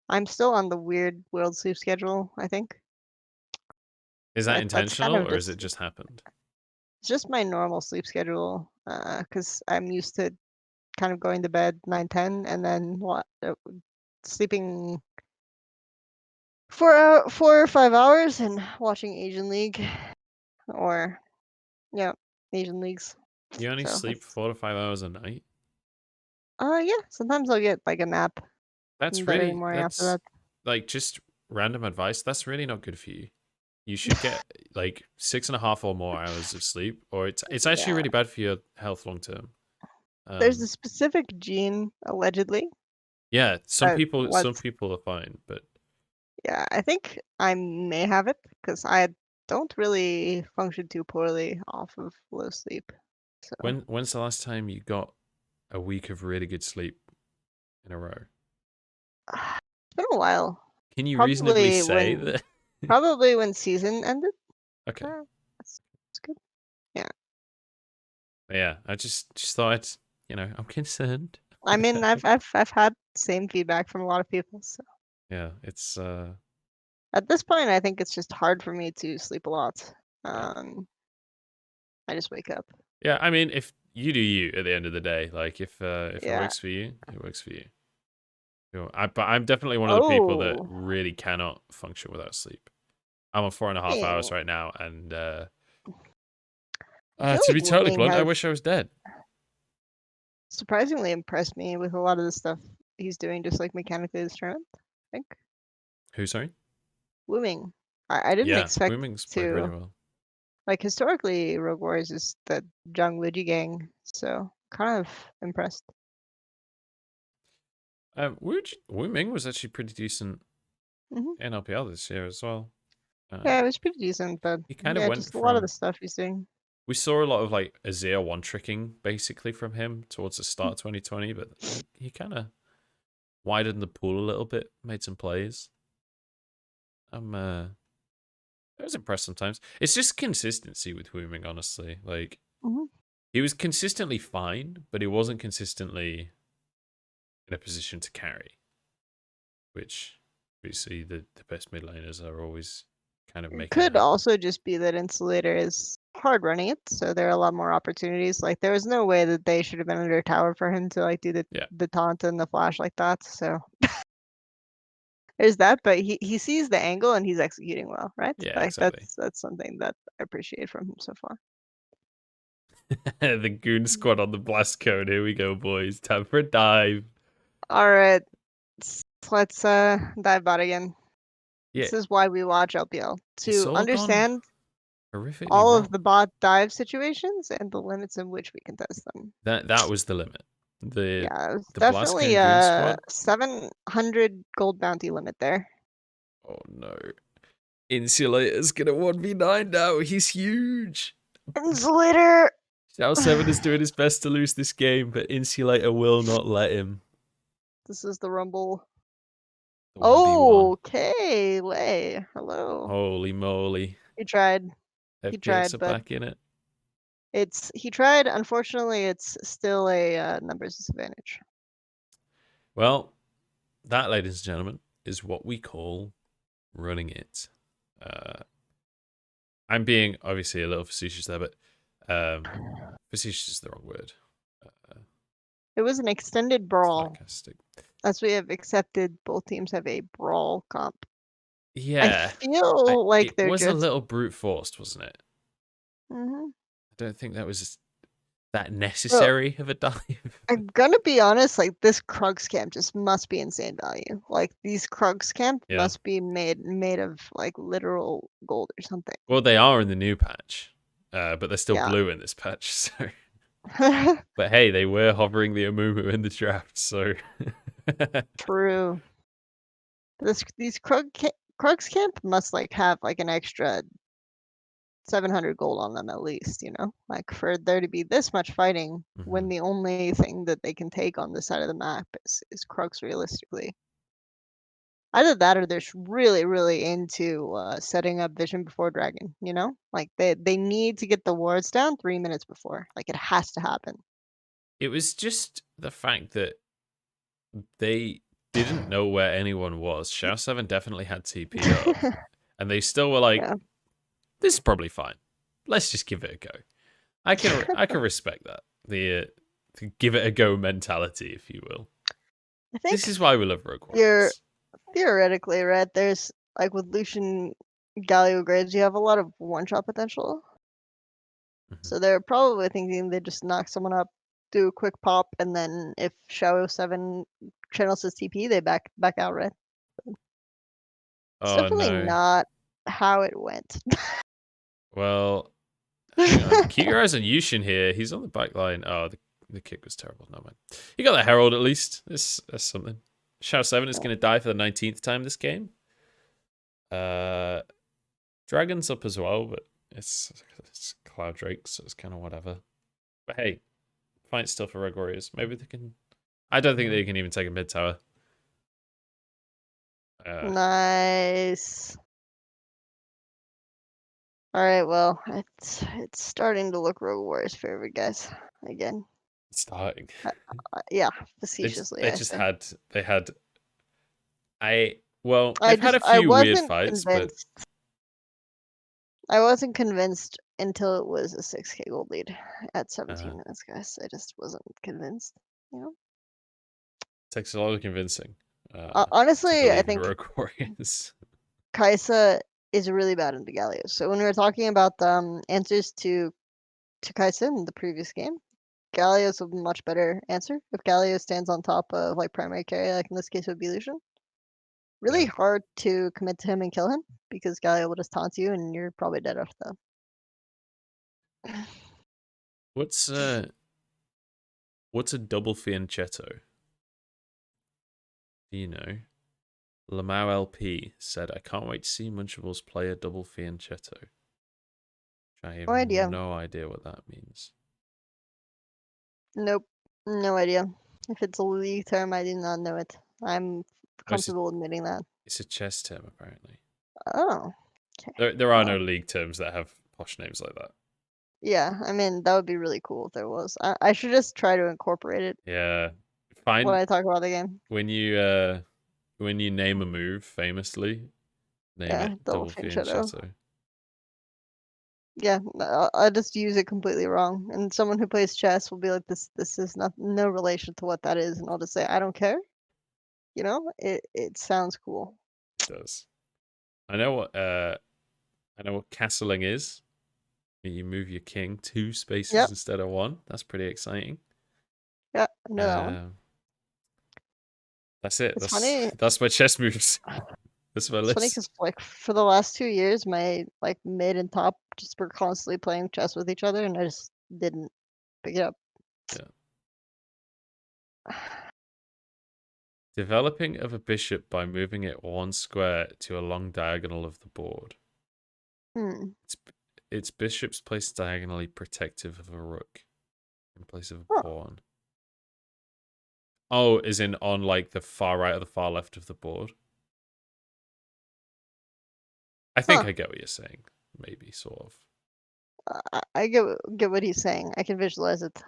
I'm still on the weird world sleep schedule, I think. Is that intentional or has it just happened? It's just my normal sleep schedule, because I'm used to kind of going to bed 9, 10, and then sleeping 4 or 5 hours and watching Asian League, or Asian Leagues. You only sleep 4 to 5 hours a night? Yeah. Sometimes I'll get like a nap. That's really after that. Like just random advice. That's really not good for you. You should get like 6.5 or more hours of sleep, or it's actually really bad for your health long term. There's a specific gene allegedly. Yeah, some people are fine, but yeah, I think I may have it because I don't really function too poorly off of low sleep. So when's the last time you got a week of really good sleep in a row? It's been a while. Can you reasonably say that? Probably when season ended. Okay, that's good. Yeah. Yeah, I just thought I'm concerned. I mean, I've had same feedback from a lot of people. So yeah, it's at this point, I think it's just hard for me to sleep a lot. I just wake up. Yeah, I mean, if you do you at the end of the day, like if it works for you, it works for you. But I'm definitely one of the people that really cannot function without sleep. I'm on 4.5 hours right now, and to be totally blunt, I wish I was dead. Surprisingly impressed me with a lot of the stuff he's doing, just like mechanically this tournament, I think. Who, sorry? Wuming. I didn't expect Wuming's played really well. Like historically, Rogue Warriors is the Youdang Wuji gang, so kind of impressed. Wuming was actually pretty decent in LPL this year as well. Yeah, it was pretty decent, but he kind of went just a lot of the stuff he's doing. We saw a lot of like Azir one-tricking basically from him towards the start of 2020, but he kind of widened the pool a little bit, made some plays. I was impressed sometimes. It's just consistency with Wuming, honestly. Like he was consistently fine, but he wasn't consistently in a position to carry, which obviously the best mid laners are always kind of It making it could happen. also just be that Insulator is hard running it, so there are a lot more opportunities. Like there was no way that they should have been under tower for him to like do the taunt and the flash like that. So there's that, but he sees the angle and he's executing well, right? Yeah, Like exactly. that's something that I appreciate from him so far. The goon squad on the blast cone. Here we go, boys. Time for a dive. All right, let's dive bot again. Yeah, This is why we watch LPL it's to all gone understand horrifically all wrong. of the bot dive situations and the limits in which we can test them. That was the limit. Yeah, it was The blast definitely cone goon squad. 700 gold bounty limit there. Oh no. Insulator's gonna 1v9 now. He's huge. Insulator! Shao 7 is doing his best to lose this game, but Insulator will not let him. This is the rumble. The 1v1. Okay, Lay. Hello. Holy moly. He tried. He FPX tried, are but back in it. he tried. Unfortunately, it's still a numbers disadvantage. Well, that, ladies and gentlemen, is what we call running it. I'm being obviously a little facetious there, but facetious is the wrong word. It was an extended brawl. Sarcastic. As we have accepted, both teams have a brawl comp. Yeah. I feel like it they're was a just. little brute forced, wasn't it? Mhm. I don't think that was that Well, necessary of a dive. I'm gonna be honest, like this Krugs camp just must be insane value. Like these Krugs camp Yeah. must be made of like literal gold or something. Well, they are in the new patch, but they're still Yeah. blue in this patch. So, but hey, they were hovering the Amumu in the draft, so True. These Krugs camp must like have like an extra 700 gold on them at least, you know? Like for there to be this much fighting when the only thing that they can take on this side of the map is Krugs realistically. Either that or they're really, really into setting up Vision before Dragon, you know? Like they need to get the wards down 3 minutes before. Like it has to happen. it was just the fact that they didn't know where anyone was. Shao 7 definitely had TP up, and they still were like, Yeah. "This is probably fine. Let's just give it a go." I can respect that. The give it a go mentality, if you will. I think This is why we love Rogue you're Warriors. theoretically right. There's like with Lucian Galio grades, you have a lot of one-shot potential. So they're probably thinking they just knock someone up, do a quick pop, and then if Shao 7 channels his TP, they back out, right? It's Oh definitely no. not how it went. Well, hang on. Keep your eyes on Yushin here. He's on the back line. Oh, the kick was terrible. No, man. You got the Herald at least. That's something. Shao 7 is going to die for the 19th time this game. Dragon's up as well, but it's Cloud Drake, so it's kind of whatever. But hey, fight still for Rogue Warriors. Maybe they can. I don't think they can even take a mid tower. Nice. All right, well, it's starting to look Rogue Warriors' favorite, guys. Again. It's starting. Yeah, facetiously. They had. They've had a I few weird wasn't fights, convinced. I wasn't convinced until it was a 6k gold lead at 17 minutes, guys. I just wasn't convinced, you know? Takes a lot of convincing. Honestly, I think Rogue Warriors. Kaisa is really bad into Galio. So when we were talking about the answers to Kaisa in the previous game, Galio is a much better answer. If Galio stands on top of like primary carry, like in this case would be Lucian. Really hard to commit to him and kill him because Galio will just taunt you and you're probably dead off the. What's a double fianchetto? Do you know? Lamau LP said, "I can't wait to see Munchables play a double fianchetto." I have no idea what that means. Nope, no idea. If it's a league term, I do not know it. I'm comfortable admitting that. It's a chess term, apparently. Oh, okay. There are no league terms that have posh names like that. Yeah, I mean that would be really cool if there was. I should just try to incorporate it. Yeah, when I talk about the game. When you name a move famously, Name Yeah, it double Double Fiend Fiend Shadow. Chateau. Yeah, I just use it completely wrong. And someone who plays chess will be like, this is no relation to what that is. And I'll just say, I don't care. You know, it sounds cool. It does. I know what castling is. You move your king 2 spaces Yep. instead of 1. That's pretty exciting. Yeah, I know that one. That's it. It's funny. That's my chess moves. That's my It's funny list. because like for the last 2 years, my like mid and top just were constantly playing chess with each other, and I just didn't pick it up. Yeah. Developing of a bishop by moving it 1 square to a long diagonal of the board. Its bishop's placed diagonally protective of a rook in place of a pawn. Oh, is in on like the far right or the far left of the board. I think I get what you're saying. Maybe, sort of. I get what he's saying. I can visualize it.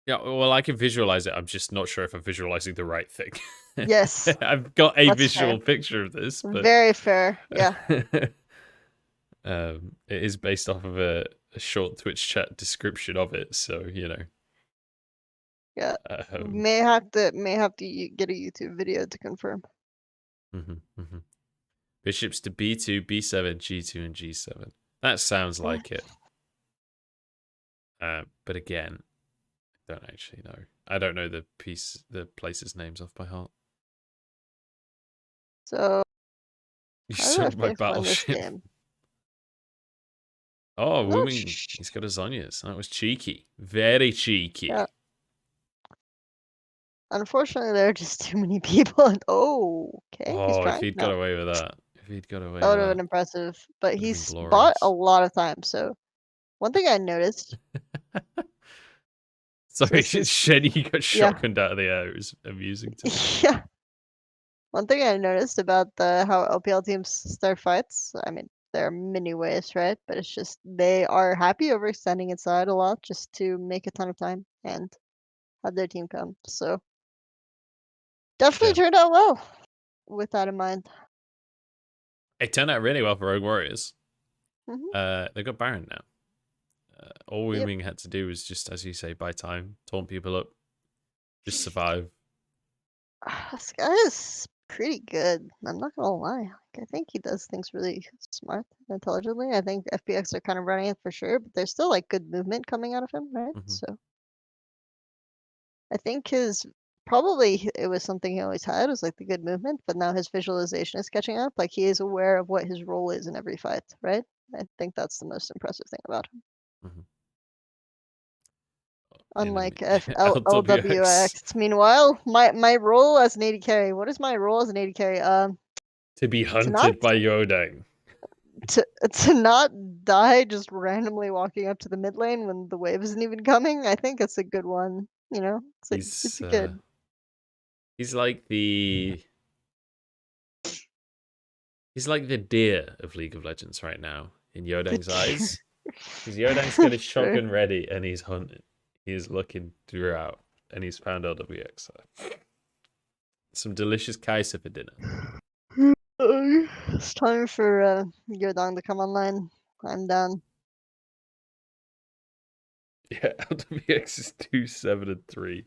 Yeah, well, I can visualize it. I'm just not sure if I'm visualizing the right thing. Yes. I've got a That's visual fair. picture of this, but Very fair. Yeah. it is based off of a short Twitch chat description of it, so you know. Yeah. May have to get a YouTube video to confirm. Bishops to b2, b7, g2, and g7. That sounds like it. But again, I don't actually know. I don't know the places' names off by heart. So You how sunk do my I find this battleship. game? Oh, Wuming. He's got a Zonias. That was cheeky. Very cheeky. Yeah. Unfortunately, there are just too many people. And okay. He's Oh, trying. if he'd got away with that. If he'd got away That with would have that. been impressive. But Would've been he's bought a glorious. lot of time. So one thing I noticed. Sorry, Shenny got shotgunned out of the air. It was amusing to me. Yeah. One thing I noticed about how LPL teams start fights, I mean, there are many ways, right? But it's just they are happy overextending inside a lot just to make a ton of time and have their team come. So definitely turned out well with that in mind. It turned out really well for Rogue Warriors. They've got Baron now. All Wuming had to do was just, as you say, buy time, taunt people up, just survive. This guy is pretty good. I'm not gonna lie. I think he does things really smart and intelligently. I think FPX are kind of running it for sure, but there's still like good movement coming out of him, right? So I think probably it was something he always had, was like the good movement, but now his visualization is catching up. Like he is aware of what his role is in every fight, right? I think that's the most impressive thing about him. Unlike LWX. Meanwhile, my role as an AD carry. What is my role as an AD carry? To be hunted by Youdang. To not die just randomly walking up to the mid lane when the wave isn't even coming. I think it's a good one. You know, it's good. He's like the deer of League of Legends right now in Youdang's eyes. Because Youdang's got his shotgun ready and he's hunting. He's looking throughout and he's found LWX. Some delicious Kaisa for dinner. It's time for Youdang to come online. I'm done. Yeah, LWX is 2-7-3.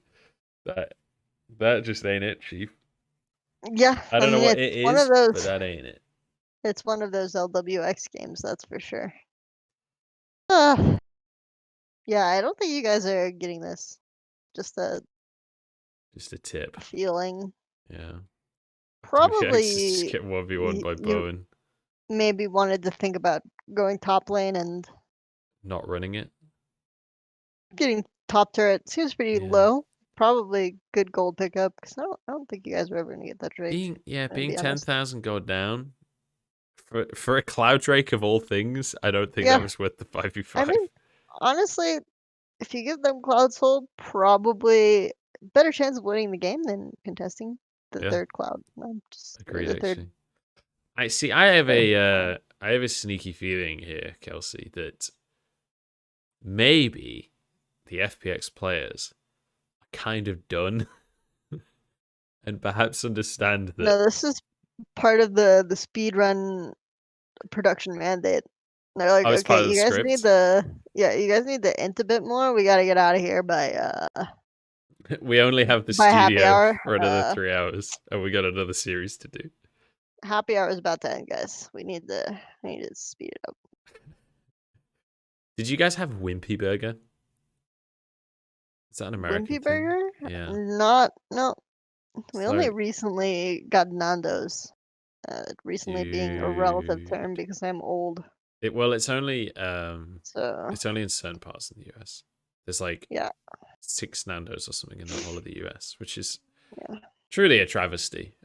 That just ain't it, Chief. Yeah, I don't know what it is, but that ain't it. It's one of those LWX games, that's for sure. Yeah, I don't think you guys are getting this. Just a tip. Feeling. Yeah. Probably just get 1v1 by Bowen. Maybe wanted to think about going top lane and not running it. Getting top turret seems pretty low. Probably good gold pickup because I don't think you guys are ever gonna get that Drake. Being 10,000 gold down for a Cloud Drake of all things, I don't think that was worth the 5v5. I mean, honestly, if you give them Cloud Soul, probably better chance of winning the game than contesting the third Cloud. Agreed, actually. I see. I have a sneaky feeling here, Kelsey, that maybe the FPX players are kind of done and perhaps understand that. No, this is part of the speed run production mandate. They're like, Oh, it's part okay, of the you guys need script. you guys need to int a bit more. We gotta get out of here We only have the by happy studio hour. for another 3 hours, and we got another series to do. Happy hour is about to end, guys. We need to speed it up. Did you guys have Wimpy Burger? Is that an American Wimpy thing? Burger? Yeah. No. We only So, recently got Nando's. Recently being a relative term dude. because I'm old. Well, it's only So in certain parts of the US. There's like yeah, 6 Nando's or something in the whole of the US, which is yeah. truly a travesty.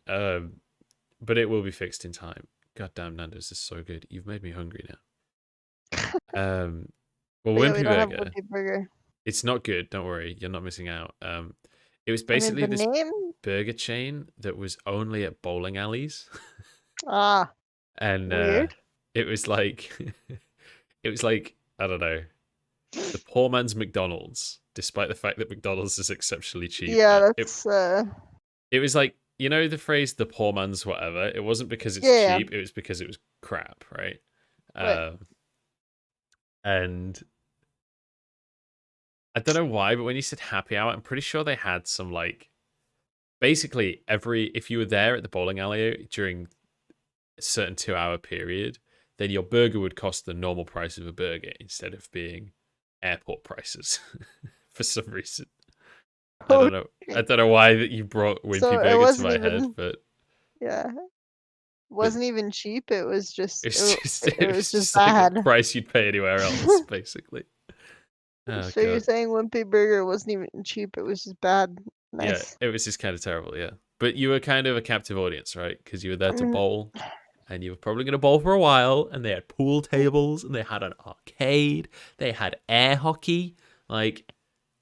But it will be fixed in time. Goddamn, Nando's is so good. You've made me hungry now. Well, But yeah, we Wimpy don't have Burger. Wimpy Burger. It's not good. Don't worry, you're not missing out. It was I mean, basically the this name. burger chain that was only at bowling alleys, Ah, and weird. it was like, it was like I don't know, the poor man's McDonald's, despite the fact that McDonald's is exceptionally cheap. Yeah, It that's it was like, you know, the phrase "the poor man's whatever." It wasn't because it's yeah, cheap; it was because it was crap, right? right. And I don't know why, but when you said happy hour, I'm pretty sure they had some like basically if you were there at the bowling alley during a certain 2 hour period, then your burger would cost the normal price of a burger instead of being airport prices for some reason. I Oh, don't know. I don't know why that you brought so Wimpy it Burger to wasn't my head, even but wasn't even cheap. It was just it it was was just just like a bad. price you'd pay anywhere else, basically. Oh So you're god. saying Wimpy Burger wasn't even cheap? It was just bad. Yeah, Nice. it was just kind of terrible, yeah. But you were kind of a captive audience, right? Because you were there to Mm, bowl, and you were probably going to bowl for a while, and they had pool tables, and they had an arcade, they had air hockey. Like,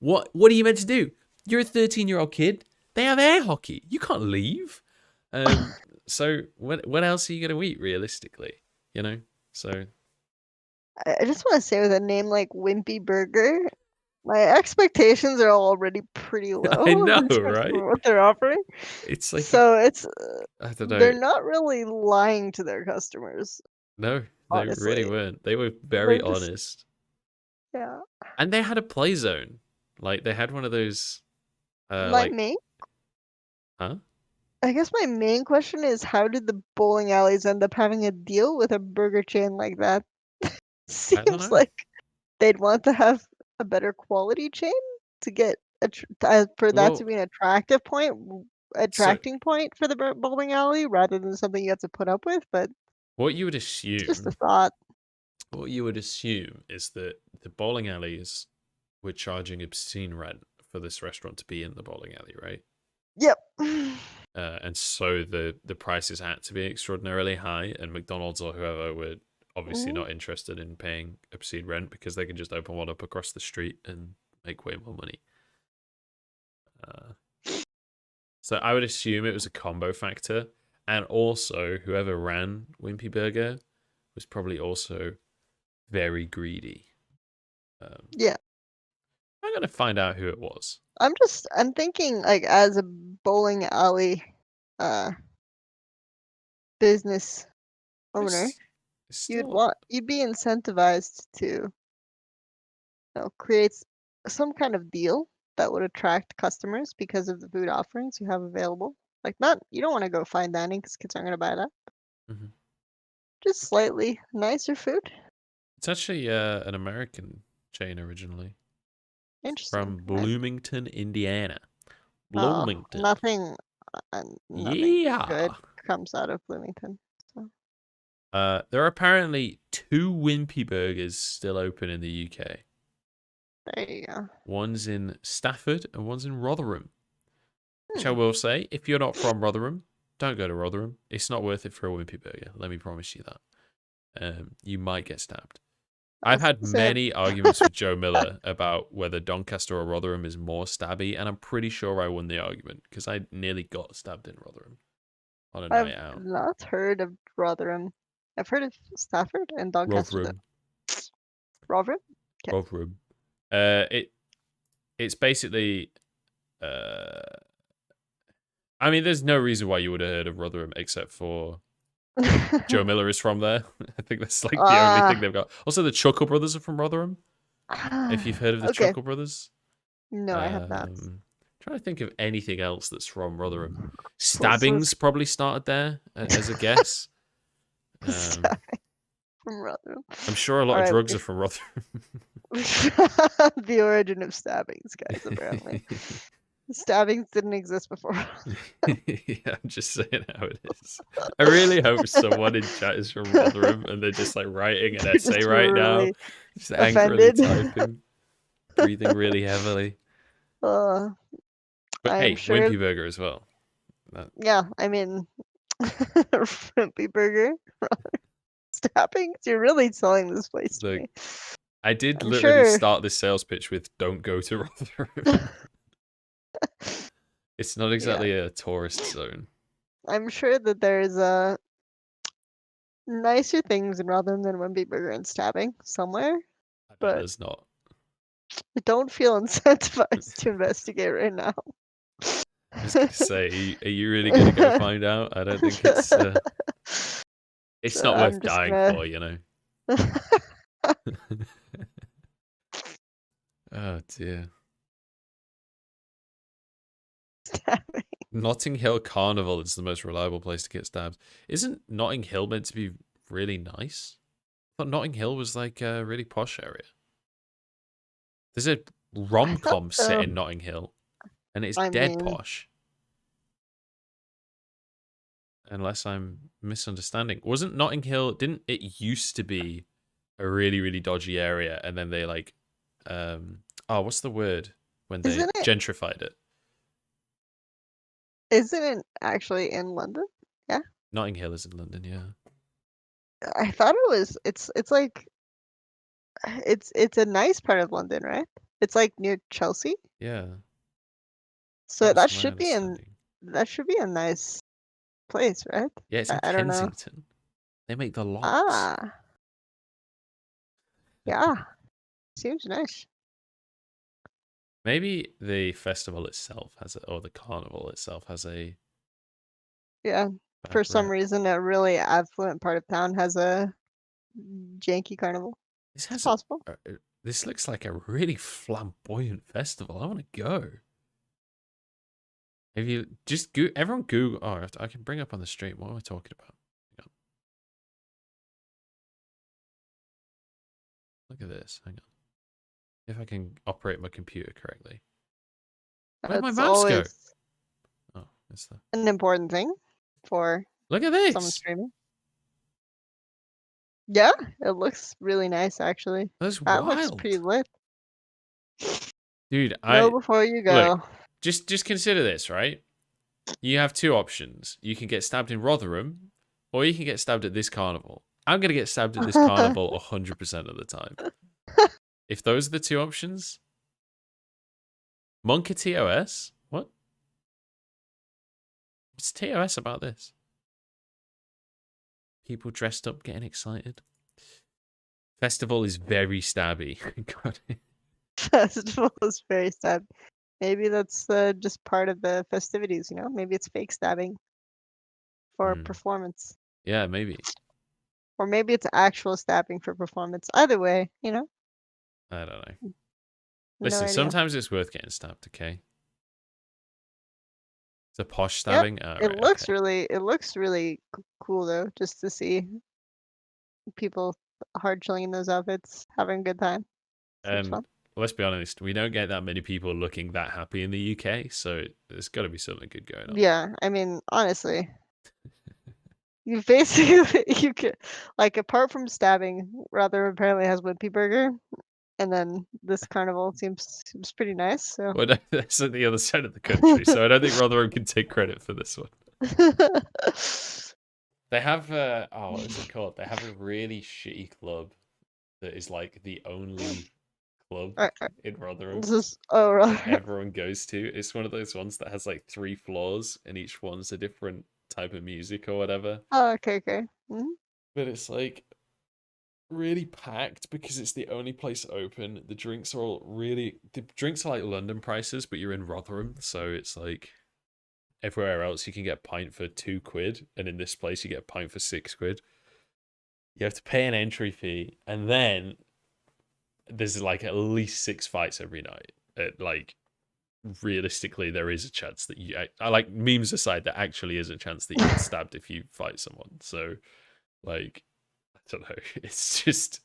what are you meant to do? You're a 13-year-old kid. They have air hockey. You can't leave. So what else are you going to eat realistically? You know? So I just want to say with a name like Wimpy Burger, my expectations are already pretty I low know, in terms of right? what they're offering. It's like So I don't know. they're not really lying to their customers, No, they really honestly. weren't. They were very They're just honest. yeah. And they had a play zone. Like they had one of those My like main, huh? I guess my main question is how did the bowling alleys end up having a deal with a burger chain like that? I don't Seems know. like they'd want to have a better quality chain to get for that to Well, be an so attracting point for the bowling alley rather than something you have to put up with. But what you would it's just a assume thought. is that the bowling alleys were charging obscene rent for this restaurant to be in the bowling alley, right? Yep. And so the prices had to be extraordinarily high, and McDonald's or whoever were obviously Mhm. not interested in paying obscene rent because they can just open one up across the street and make way more money. Uh, so I would assume it was a combo factor, and also whoever ran Wimpy Burger was probably also very greedy. Yeah. I'm gonna find out who it was. I'm thinking like as a bowling alley uh business owner, It's still you'd be incentivized to create some kind of deal that would attract customers because of the food offerings you have available. Like not you don't want to go fine dining because kids aren't gonna buy that. mhm. Just slightly nicer food. It's actually an American chain originally Interesting. from Bloomington, Indiana. Oh, Bloomington. nothing Yeah. good comes out of Bloomington. So There are apparently 2 Wimpy Burgers still open in the UK. there you go. One's in Stafford and one's in Rotherham. Which I Hmm. will say, if you're not from Rotherham, don't go to Rotherham. It's not worth it for a Wimpy Burger. Let me promise you that. You might get stabbed. I I've was had gonna say many arguments with Joe Miller about whether Doncaster or Rotherham is more stabby, and I'm pretty sure I won the argument because I nearly got stabbed in Rotherham on a I've night out. not heard of Rotherham. I've heard of Stafford and Doncaster though. Rotherham, Rotherham? Okay. Rotherham. It's basically, uh, I mean, there's no reason why you would have heard of Rotherham except for Joe Miller is from there. I think that's like the only thing they've got. Also, the Chuckle Brothers are from Rotherham. If you've heard of the Okay. Chuckle Brothers. No, I have not. Trying to think of anything else that's from Rotherham. So Stabbings probably started there as a guess. Stabbing from Rotherham. I'm sure a lot of drugs are from Rotherham. The origin of stabbings, guys, apparently. Stabbings didn't exist before. Yeah, I'm just saying how it is. I really hope someone in chat is from Rotherham and they're just like writing an essay right now. Just angrily typing, breathing really heavily. But hey, sure... Wimpy Burger as well. Yeah, I mean, Wimpy Burger, stabbings. You're really selling this place to me. I did literally start this sales pitch with "Don't go to Rotherham." It's not exactly a tourist zone. I'm sure that there's nicer things in Rotherham than Wimpy Burger and stabbing somewhere. But there's not. I don't feel incentivized to investigate right now. I was gonna say, are you really gonna go find out? I don't think it's it's not worth dying for, you know. Oh dear. Stabbing. Notting Hill Carnival is the most reliable place to get stabs. Isn't Notting Hill meant to be really nice? I thought Notting Hill was like a really posh area. There's a rom-com set in Notting Hill, and it's dead posh. Unless I'm misunderstanding. Wasn't Notting Hill, didn't it used to be a really, really dodgy area, and then they like, what's the word? When they gentrified it. Isn't it actually in London? Yeah. Notting Hill is in London, yeah. I thought it was, it's like, it's a nice part of London, right? It's like near Chelsea. Yeah. So that should be a nice place, right? Yeah, it's in Kensington. They make the locks. Ah. Yeah. Seems nice. Maybe the festival itself or the carnival itself has a... Yeah. For some reason, a really affluent part of town has a janky carnival. It's possible. This looks like a really flamboyant festival. I want to go. If you just everyone Google. Oh, I can bring up on the stream. What am I talking about? Look at this. Hang on. If I can operate my computer correctly. Where'd my mouse go? Oh, it's there. An important thing for look at this. Someone streaming. Yeah, it looks really nice actually. That's that wild. Looks pretty lit. Dude, before you go. Look, just consider this, right? You have two options. You can get stabbed in Rotherham, or you can get stabbed at this carnival. I'm gonna get stabbed at this carnival 100% of the time. If those are the two options, Monka TOS? What? What's TOS about this? People dressed up getting excited. Festival is very stabby. Festival is very stabby. Maybe that's just part of the festivities, you know? Maybe it's fake stabbing for performance. Yeah, maybe. Or maybe it's actual stabbing for performance. Either way, you know? I don't know. Listen, sometimes it's worth getting stabbed, okay? It's a posh stabbing. Yep. It looks really cool though, just to see people hard chilling in those outfits, having a good time. Let's be honest, we don't get that many people looking that happy in the UK, so there's got to be something good going on. Yeah, I mean, honestly, you basically you could like apart from stabbing, Rotherham apparently has Wimpy Burger. And then this carnival seems pretty nice. So well, that's at the other side of the country, so I don't think Rotherham can take credit for this one. They have what is it called? They have a really shitty club that is like the only club in Rotherham everyone goes to. It's one of those ones that has like 3 floors, and each one's a different type of music or whatever. Oh, okay. But it's like really packed because it's the only place open. The drinks are like London prices, but you're in Rotherham, so it's like everywhere else you can get a pint for £2, and in this place you get a pint for £6. You have to pay an entry fee, and then there's like at least 6 fights every night. Like realistically, there is a chance that I like, memes aside, there actually is a chance that you get stabbed if you fight someone. So, like, I don't know. It's just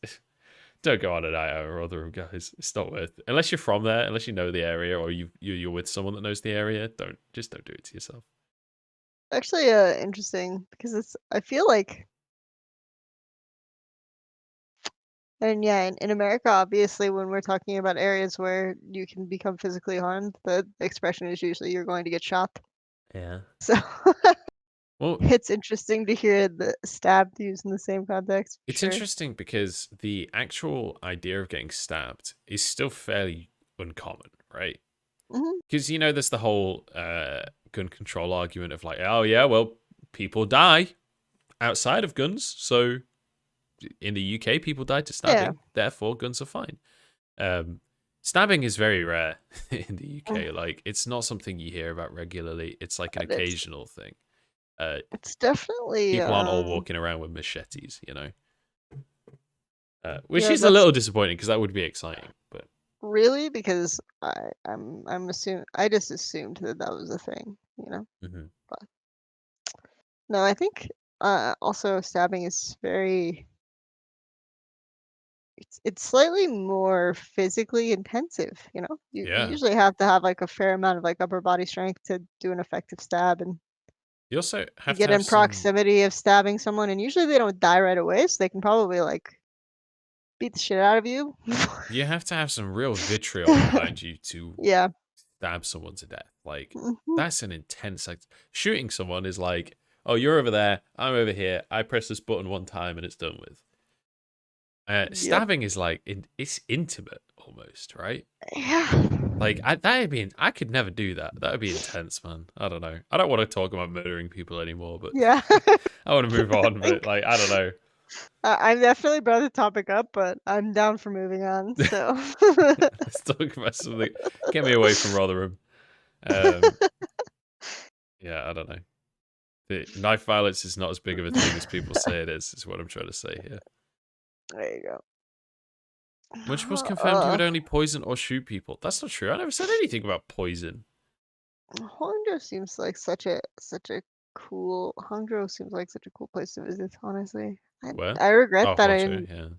don't go on a night out or other, guys. It's not worth it. Unless you're from there, unless you know the area, or you're with someone that knows the area. Don't do it to yourself. Actually, interesting because I feel like, and yeah, in America, obviously, when we're talking about areas where you can become physically harmed, the expression is usually you're going to get shot. Yeah. So Well, it's interesting to hear the stabbed used in the same context. it's Sure. interesting because the actual idea of getting stabbed is still fairly uncommon, right? Because there's the whole gun control argument of like, oh yeah, well, people die outside of guns, so in the UK, people die to stabbing, therefore guns are fine. Stabbing is very rare in the UK. Like, it's not something you hear about regularly. It's like an occasional thing. It's definitely People aren't all walking around with machetes, which yeah, is a little disappointing because that would be exciting. But really, because I'm assuming I just assumed that was a thing, But no, I think also stabbing is very. It's slightly more physically intensive, You usually have to have like a fair amount of like upper body strength to do an effective stab, and you also have get to have in proximity of stabbing someone, and usually they don't die right away, so they can probably like beat the shit out of you. You have to have some real vitriol behind you to stab someone to death. Like, that's an intense act. Shooting someone is like, oh, you're over there, I'm over here. I press this button one time and it's done with. Stabbing is like, it's intimate almost, right? Yeah. Like, I could never do that. That would be intense, man. I don't know. I don't want to talk about murdering people anymore, but yeah. I want to move on. But like, I don't know. I've definitely brought the topic up, but I'm down for moving on. So let's talk about something. Get me away from Rotherham. Yeah, I don't know. The knife violence is not as big of a thing as people say it is what I'm trying to say here. There you go. Munchables confirmed he would only poison or shoot people. That's not true. I never said anything about poison. Hangzhou seems like such a cool. Hangzhou seems like such a cool place to visit. Honestly, Where? I regret that Hangzhou,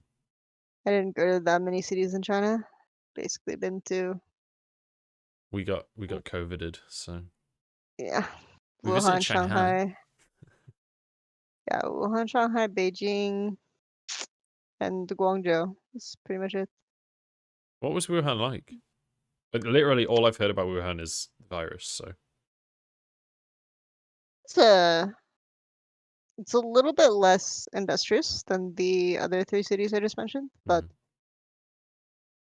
I didn't go to that many cities in China. Basically, been to. We got COVIDed, so. Yeah. We Wuhan, visited Shanghai. Yeah, Wuhan, Shanghai, Beijing, and Guangzhou. That's pretty much it. What was Wuhan like? Literally, all I've heard about Wuhan is the virus, so. It's a little bit less industrious than the other 3 cities I just mentioned, but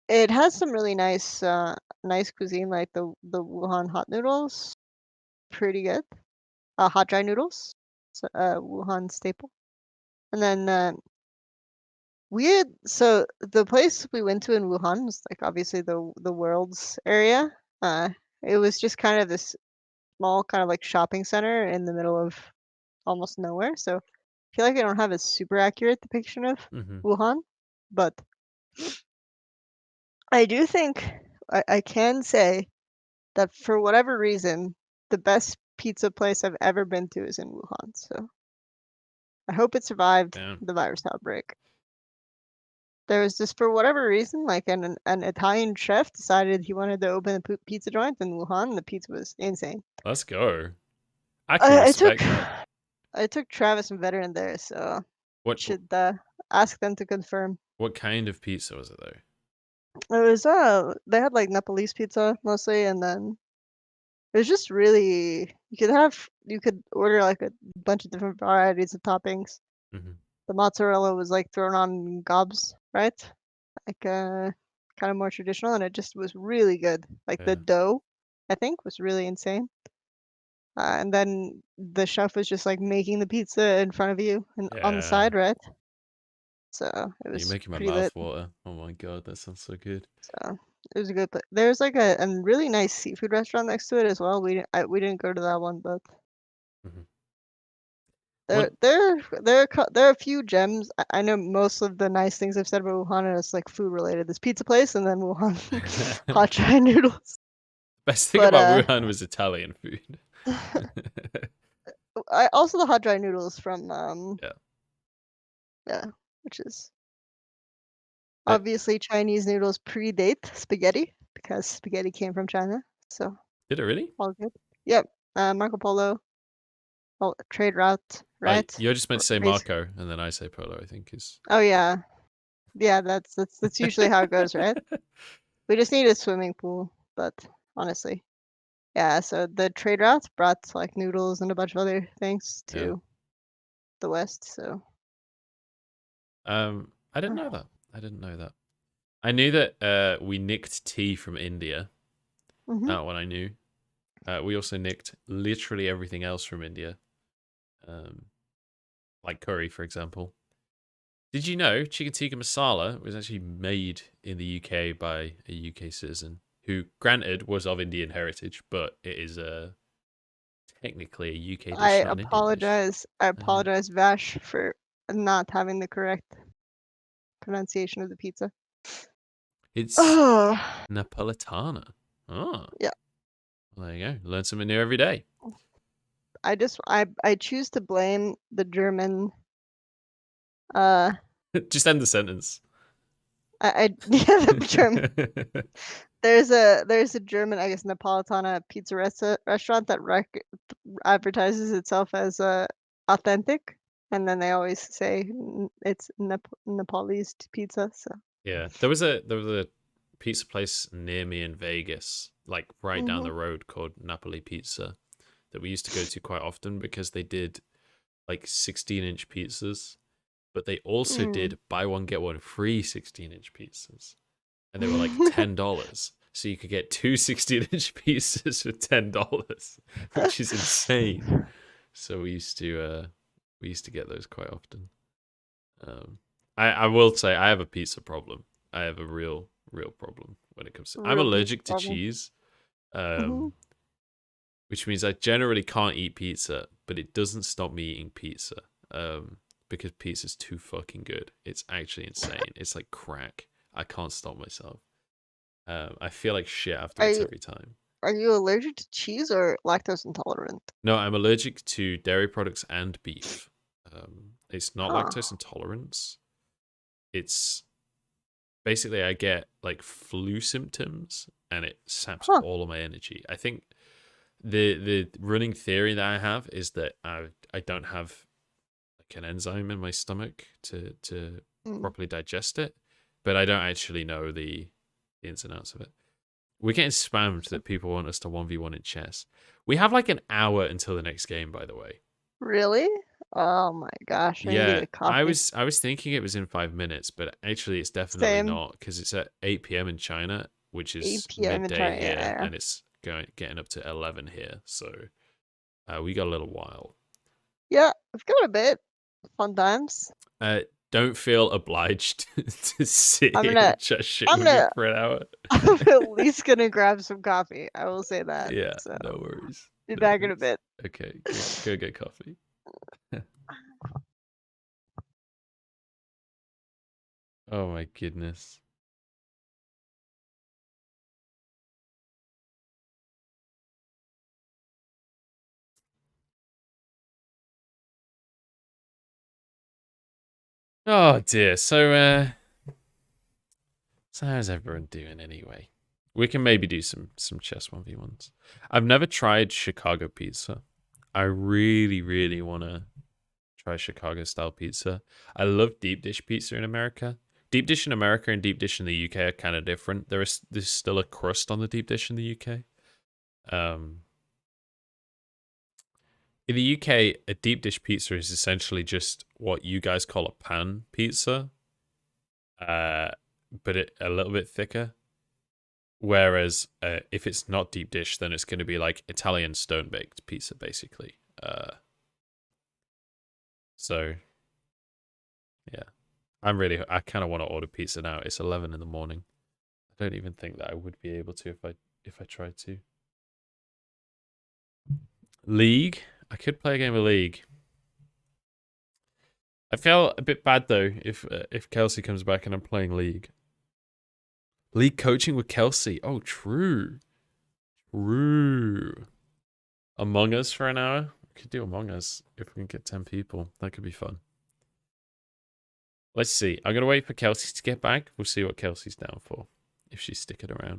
it has some really nice cuisine, like the Wuhan hot noodles. Pretty good. Hot dry noodles. So, Wuhan staple. And then so the place we went to in Wuhan was like obviously the world's area. It was just kind of this small kind of like shopping center in the middle of almost nowhere. So I feel like I don't have a super accurate depiction of Wuhan, but I do think I can say that for whatever reason, the best pizza place I've ever been to is in Wuhan. So I hope it survived the virus outbreak. There was just, for whatever reason, like an Italian chef decided he wanted to open a pizza joint in Wuhan, and the pizza was insane. Let's go. I can respect that. I took Travis and Veteran there, so should ask them to confirm. What kind of pizza was it though? It was they had like Nepalese pizza mostly, and then it was just really you could order like a bunch of different varieties of toppings. The mozzarella was like thrown on gobs, right? Like kind of more traditional, and it just was really good. Like the dough, I think, was really insane. And then the chef was just like making the pizza in front of you and on the side, right? So it was. You're making my mouth water. Oh my god, that sounds so good. So It was a good place. There's like a really nice seafood restaurant next to it as well. We didn't go to that one, but Mhm. there are a few gems. I know most of the nice things I've said about Wuhan is like food related. This pizza place and then Wuhan hot dry noodles. Best thing But about Wuhan was Italian food. I also the hot dry noodles from Yeah. yeah, which is Uh, obviously Chinese noodles predate spaghetti because spaghetti came from China. So Did it really? all good. Yep. Marco Polo. Oh, trade route, right? You're just meant to say Basic. Marco, and then I say Polo, I think is. Oh yeah, yeah. That's usually how it goes, right? We just need a swimming pool, but honestly, yeah. So the trade routes brought like noodles and a bunch of other things Yeah. to the west. So I didn't know that. I didn't know that. I knew that we nicked tea from India. hmm That one I knew. We also nicked literally everything else from India. Like curry, for example. Did you know chicken tikka masala was actually made in the UK by a UK citizen who, granted, was of Indian heritage, but it is technically a UK dish, not an Indian dish. I apologize, Vash, for not having the correct pronunciation of the pizza. It's Oh, Napolitana. Oh, yeah. well, there you go. Learn something new every day. I choose to blame the German. Uh, Just end the sentence. yeah, the German. There's a German, I guess, Napolitana pizza restaurant that advertises itself as authentic, and then they always say it's Nepalese pizza. So. Yeah, there was a pizza place near me in Vegas, like right down hmm the road, called Napoli Pizza, that we used to go to quite often because they did like 16-inch pizzas, but they also Mm. did buy one get one free 16-inch pizzas, and they were like $10. So you could get two 16-inch pizzas for $10, which is insane. So we used to get those quite often. I will say I have a pizza problem. I have a real problem when it comes to. I'm Real pizza allergic to problem. cheese, hmm which means I generally can't eat pizza, but it doesn't stop me eating pizza. Because pizza's too fucking good. It's actually insane. It's like crack. I can't stop myself. I feel like shit Are afterwards you every time. are you allergic to cheese or lactose intolerant? No, I'm allergic to dairy products and beef. It's not Huh. lactose intolerance. It's basically I get like flu symptoms and it saps Huh. all of my energy. I think the running theory that I have is that I don't have like an enzyme in my stomach to Mm. properly digest it, but I don't actually know the ins and outs of it. We're getting spammed that people want us to 1v1 in chess. We have like an hour until the next game, by the way. Really? Oh my gosh, I need to Yeah, get I coffee. was I was thinking it was in 5 minutes, but actually it's definitely Same. not because it's at 8 p.m. in China, which is 8 p.m. in midday China. here, Yeah. and it's getting up to 11 here. So we got a little while. Yeah, I've got a bit. Fun times. Uh, don't feel obliged to sit I'm here gonna and chat shit I'm with me gonna for an hour. I'm at least gonna grab some coffee. I will say that. Yeah, So no worries. be No back in a worries. bit. Okay, go get coffee. Oh my goodness. Oh dear. So how's everyone doing anyway? We can maybe do some chess 1v1s. I've never tried Chicago pizza. I really want to try Chicago style pizza. I love deep dish pizza in America. Deep dish in America and deep dish in the UK are kind of different. There's still a crust on the deep dish in the UK. Um, in the UK, a deep dish pizza is essentially just what you guys call a pan pizza, uh, but a little bit thicker. Whereas if it's not deep dish, then it's going to be like Italian stone baked pizza, basically. So yeah, I kind of want to order pizza now. It's 11 in the morning. don't even think that I would be able to if I tried to. League? I could play a game of League. I feel a bit bad though if Kelsey comes back and I'm playing League. League coaching with Kelsey. Oh, true. True. Among Us for an hour? We could do Among Us if we can get 10 people. That could be fun. Let's see. I'm going to wait for Kelsey to get back. We'll see what Kelsey's down for, if she's sticking around.